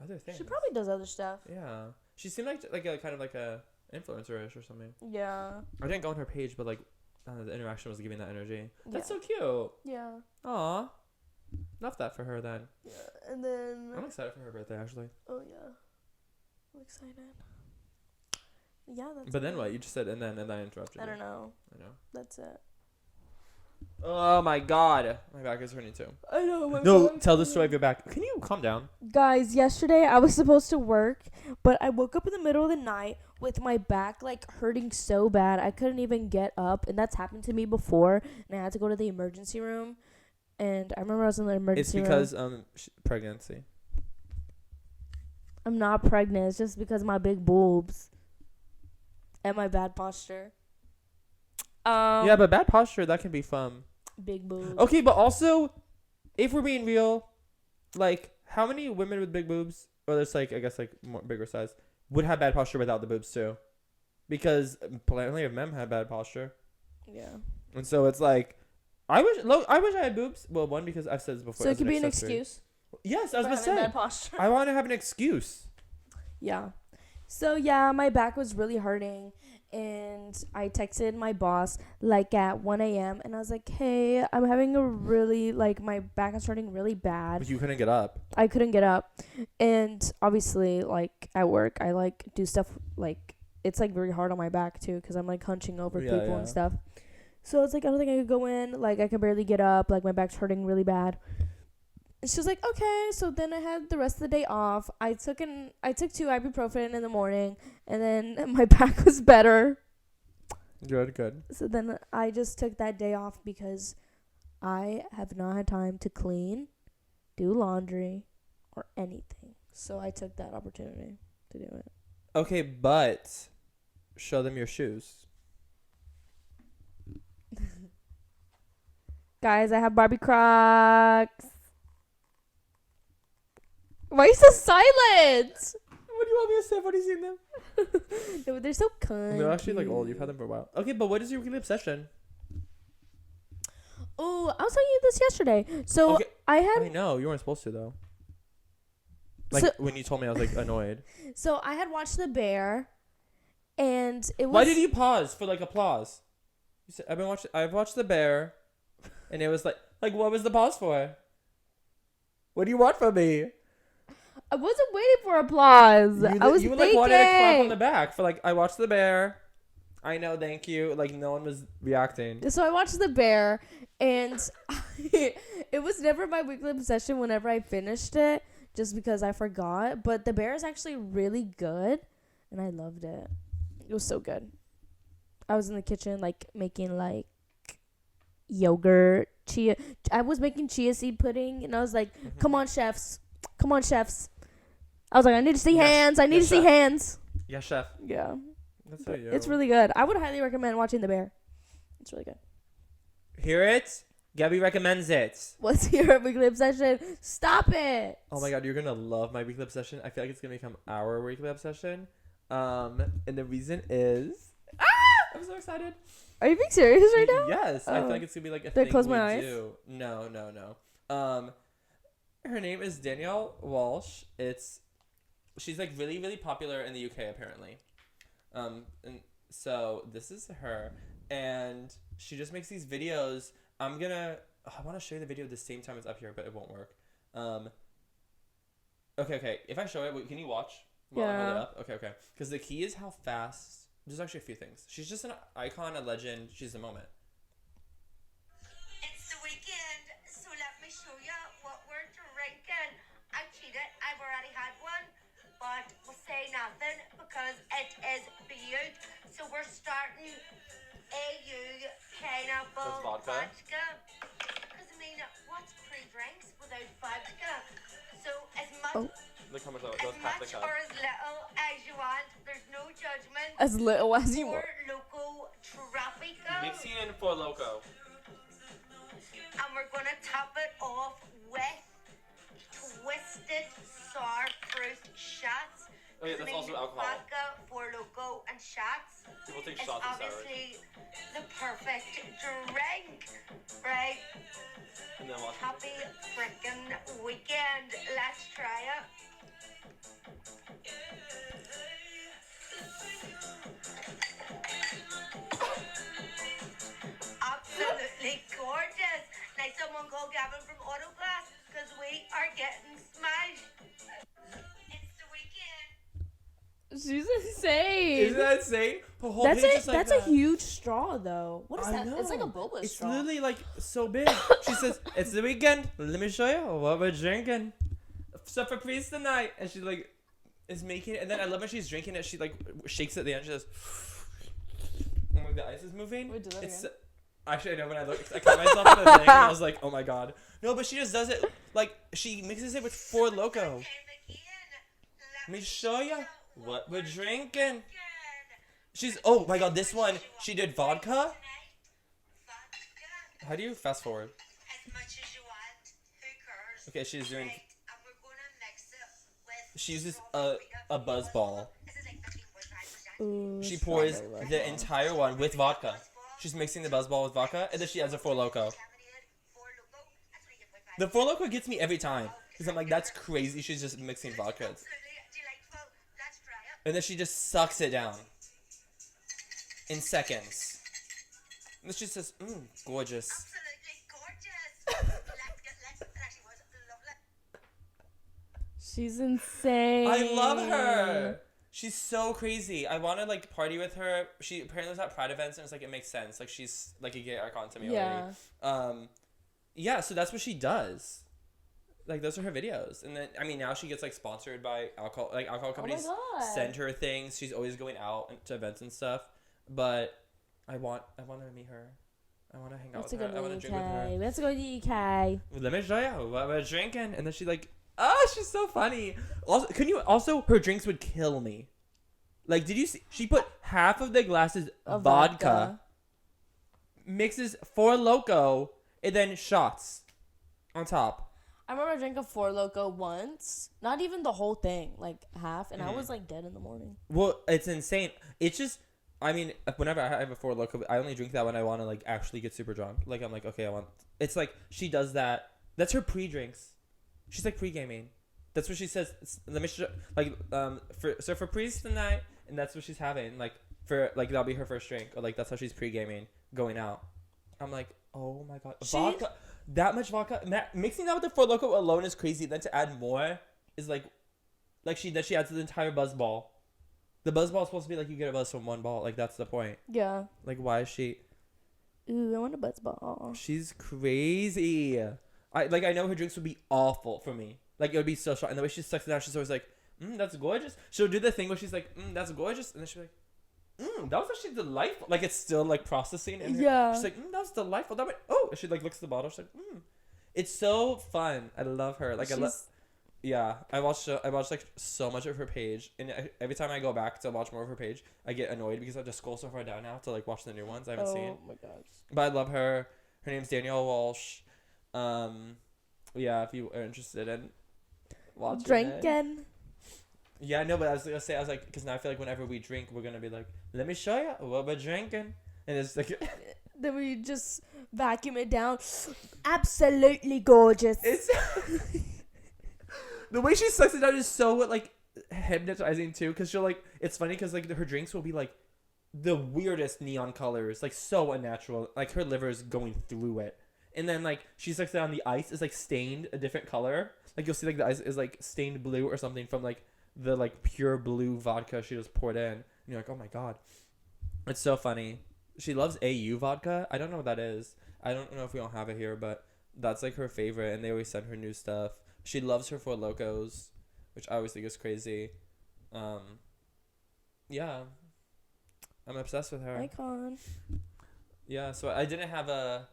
B: other things.
D: She probably does other stuff.
B: Yeah, she seemed like a kind of like a influencer-ish or something.
D: Yeah.
B: I didn't go on her page, but like the interaction was giving that energy. That's
D: Yeah.
B: so cute.
D: Yeah.
B: Aw, love that for her then.
D: Yeah. And then.
B: I'm excited for her birthday actually.
D: Oh yeah. I'm excited. Yeah, that's.
B: But then
D: it.
B: what? You just said and then I interrupted.
D: I
B: you.
D: don't know.
B: I know.
D: That's it.
B: Oh my god, my back is hurting too.
D: I know.
B: No, tell the story of your back. Can you calm down?
D: Guys, yesterday I was supposed to work, but I woke up in the middle of the night with my back like hurting so bad I couldn't even get up, and that's happened to me before, and I had to go to the emergency room. And I remember I was in the
B: It's
D: emergency room.
B: because pregnancy.
D: I'm not pregnant. It's just because of my big boobs and my bad posture.
B: Yeah, but bad posture that can be fun.
D: Big boobs.
B: Okay, but also, if we're being real, like, how many women with big boobs, or there's like, I guess like more bigger size, would have bad posture without the boobs too? Because plenty of men have bad posture,
D: Yeah.
B: and so it's like, I wish I had boobs. Well, one, because I've said this before.
D: So it
B: as
D: could be an
B: accessory.
D: excuse
B: Yes, I was
D: for
B: about to
D: having
B: say.
D: bad posture.
B: I want to have an excuse.
D: Yeah. So yeah, my back was really hurting, and I texted my boss like at 1 a.m. and I was like, "Hey, I'm having a really my back is hurting really bad."
B: But you couldn't get up.
D: I couldn't get up, and obviously like at work I like do stuff like it's like very hard on my back too because I'm like hunching over
B: Yeah,
D: people
B: yeah.
D: and stuff. So it's like I don't think I could go in. Like I can barely get up. Like my back's hurting really bad. And she was like, okay. So then I had the rest of the day off. I took 2 ibuprofen in the morning, and then my back was better.
B: Good.
D: So then I just took that day off because I have not had time to clean, do laundry, or anything. So I took that opportunity to do it.
B: Okay, but show them your shoes.
D: Guys, I have Barbie Crocs. Why are you so silent?
B: What do you want me to say? What have you seen them?
D: No, they're so kind.
B: They're actually like old. You've had them for a while. Okay, but what is your weekly obsession?
D: Oh, I was telling you this yesterday. So
B: Okay,
D: I had
B: I know you weren't supposed to though. Like
D: So-
B: when you told me, I was like annoyed.
D: I had watched The Bear, and it was.
B: Why did you pause for like applause? You said I've watched The Bear, and it was like what was the pause for? What do you want from me?
D: I wasn't waiting for applause. I was
B: you
D: thinking.
B: like wanted a clap on the back for like I watched The Bear. I know, thank you. Like no one was reacting.
D: So I watched The Bear, and it was never my weekly obsession whenever I finished it, just because I forgot. But The Bear is actually really good, and I loved it. It was so good. I was in the kitchen, like, making, like, yogurt, chia. I was making chia seed pudding, and I was like, come on, chefs. Come on, chefs. I was like, I need to see
B: Yes.
D: hands. I need
B: Yes,
D: to see
B: chef.
D: hands.
B: Yeah, chef.
D: Yeah.
B: That's so you.
D: It's really good. I would highly recommend watching The Bear. It's really good.
B: Hear it? Gabby recommends it.
D: What's your weekly obsession? Stop it.
B: Oh my god, you're gonna love my weekly obsession. I feel like it's gonna become our weekly obsession. And the reason is I'm so excited.
D: Are you being serious right now?
B: Yes. I
D: Oh.
B: feel like it's gonna be like a
D: Did I
B: thing
D: close
B: we
D: my eyes?
B: do. No. Her name is Danielle Walsh. She's like really, really popular in the UK apparently. And so this is her, and she just makes these videos. I want to show you the video at the same time it's up here, but it won't work. Okay. If I show it, can you watch? While I hold it
D: Yeah.
B: up? Okay. Because the key is how fast. There's actually a few things. She's just an icon, a legend. She's a moment.
C: It's the weekend, so let me show you what we're drinking. I cheated, I've already had one, but we'll say nothing because it is big. So we're starting AU pineapple
B: That's vodka?
C: Because I mean, what's pre-drinks without vodka? So as much,
D: Oh.
B: Look how much that
C: as
B: was half the
C: much
B: cup.
C: or as little as you want, there's no judgment.
D: As little as you
C: Or
D: want.
C: loco tropical.
B: Mixing in for loco.
C: And we're gonna top it off with twisted sour fruit shots.
B: Oh yeah, that's
C: I mean,
B: also alcohol.
C: Vodka, Four Loko, and shots.
B: People think
C: It's
B: shots are sour.
C: obviously the perfect drink, right?
B: And then watch.
C: Happy freaking weekend. Let's try it. Absolutely gorgeous. Now someone call Gavin from Autoglass because we are getting smashed. It's the weekend.
D: She's insane.
B: Isn't that insane? Her whole
D: That's
B: page
D: a
B: is like
D: that's
B: that.
D: a huge straw though. What is
B: I
D: that? It's like a
B: know.
D: boba
B: It's
D: straw.
B: literally like so big. She says, "It's the weekend. Let me show you what we're drinking. So for please tonight." And she like is making it, and then I love when she's drinking it. She like shakes it at the end. She says, and like the ice is moving.
D: Wait, do that again.
B: Actually, I know when I looked, I caught myself in the thing, and I was like, "Oh my god, no!" But she just does it like she mixes it with Four Loco.
C: Time again.
B: Let me show you what we're drinking. She's oh my god, this one she did vodka. How do you fast forward?
C: As much as you want. Who cares?
B: Okay, she's doing.
C: Right, and we're gonna mix it with
B: She uses
C: strawberry
B: a buzz ball.
C: This is like 15.5%.
D: Ooh,
B: She pours
D: strawberry
B: the
D: waffle.
B: entire one with vodka. She's mixing the buzz ball with vodka, and then she adds a Four Loco.
C: Lemonade, Four Loko, that's 28.5.
B: The Four Loco gets me every time because I'm like, that's crazy. She's just mixing vodka,
C: Absolutely delightful. Let's try it.
B: and then she just sucks it down in seconds. And she says, gorgeous.
C: Absolutely gorgeous. It actually was lovely.
D: She's insane.
B: I love her. She's so crazy. I want to like party with her. She apparently was at Pride events, and it's like it makes sense. Like she's like a gay icon to me
D: Yeah.
B: already. Yeah. So that's what she does. Like those are her videos, and then I mean now she gets like sponsored by alcohol companies.
D: Oh my God.
B: Send her things. She's always going out to events and stuff. But I want to meet her. I want to hang out
D: Let's
B: with
D: go
B: her. I want
D: to
B: to drink with her.
D: EK. Let's go to EK.
B: Let me show you what we're drinking. And then she's like, she's so funny. Also, her drinks would kill me. Like, did you see? She put half of the glasses
D: Of
B: vodka, mixes Four Loco, and then shots on top.
D: I remember I drank a Four Loco once. Not even the whole thing, like half, and I was like dead in the morning.
B: Well, it's insane. It's just, I mean, whenever I have a Four Loco, I only drink that when I want to like actually get super drunk. Like, I'm like, okay, it's like she does that. That's her pre-drinks. She's like pre-gaming. That's what she says. Let me show, like for pre's tonight, and that's what she's having. Like for like that'll be her first drink, or like that's how she's pre-gaming going out. I'm like, oh my god, vodka, that much vodka, mixing that with the Four Loco alone is crazy. Then to add more is like she adds the entire buzz ball. The buzz ball is supposed to be like you get a buzz from one ball. Like that's the point.
D: Yeah.
B: Like why is she?
D: Ooh, I want a buzz ball.
B: She's crazy. I know her drinks would be awful for me. Like it would be so strong. And the way she sucks it down, she's always like, that's gorgeous. She'll do the thing where she's like, that's gorgeous, and then she'll be like, that was actually delightful. Like it's still like processing in her.
D: Yeah.
B: She's like, that was delightful. That went, oh, and she like looks at the bottle. She's like, It's so fun. I love her. Like yeah. I watched like so much of her page, and every time I go back to watch more of her page, I get annoyed because I have to scroll so far down now to like watch the new ones I haven't seen.
D: Oh my gosh.
B: But I love her. Her name's Danielle Walsh. Yeah, if you are interested in watching
D: Drinking.
B: Yeah, no, but I was gonna say, because now I feel like whenever we drink, we're gonna be like, let me show you what we're drinking, and it's like,
D: Then we just vacuum it down. Absolutely gorgeous.
B: it's the way she sucks it down is so like hypnotizing too, because she'll like, it's funny because like her drinks will be like the weirdest neon colors, like so unnatural, like her liver is going through it. And then, like, she sucks it on the ice is, like, stained a different color. Like, you'll see, like, the ice is, like, stained blue or something from, like, the, like, pure blue vodka she just poured in. And you're like, oh, my God. It's so funny. She loves AU vodka. I don't know what that is. I don't know if we don't have it here, but that's, like, her favorite. And they always send her new stuff. She loves her Four Locos, which I always think is crazy. Yeah. I'm obsessed with her.
D: Icon.
B: Yeah, so I didn't have a...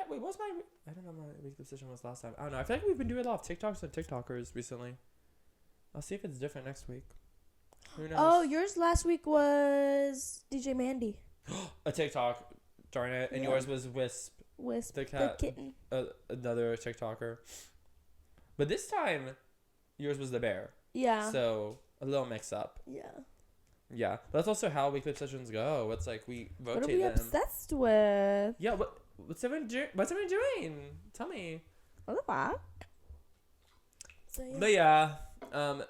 B: what was my... I don't know what my weekly decision was last time. I don't know. I feel like we've been doing a lot of TikToks and TikTokers recently. I'll see if it's different next week. Who knows?
D: Oh, yours last week was DJ Mandy.
B: A TikTok. Darn it. And
D: Yeah.
B: yours was Wisp,
D: Wisp
B: the
D: the
B: cat.
D: kitten.
B: Another TikToker. But this time, yours was the bear.
D: Yeah.
B: So, a little mix up.
D: Yeah.
B: Yeah. That's also how weekly sessions go. It's like we rotate
D: What are we
B: them.
D: obsessed with?
B: Yeah, what's everyone doing? Tell me.
D: What the fuck? So, yeah.
B: But yeah,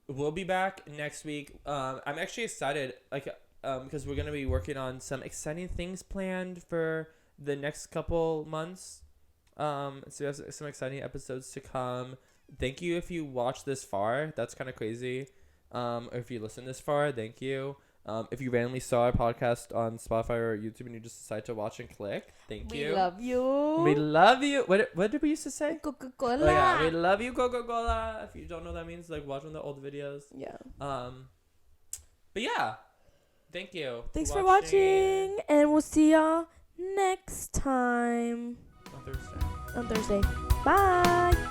B: we'll be back next week. I'm actually excited, because we're gonna be working on some exciting things planned for the next couple months. So we have some exciting episodes to come. Thank you if you watched this far. That's kind of crazy. Or if you listen this far, thank you. If you randomly saw our podcast on Spotify or YouTube and you just decide to watch and click, thank you.
D: We love you.
B: We love you. What did we used to say?
D: Coca-Cola.
B: Oh, yeah, we love you, Coca-Cola. If you don't know what that means, like watch one of the old videos.
D: Yeah.
B: But yeah, thank you.
D: Thanks for watching, and we'll see y'all next time
B: on Thursday.
D: on Thursday. Bye.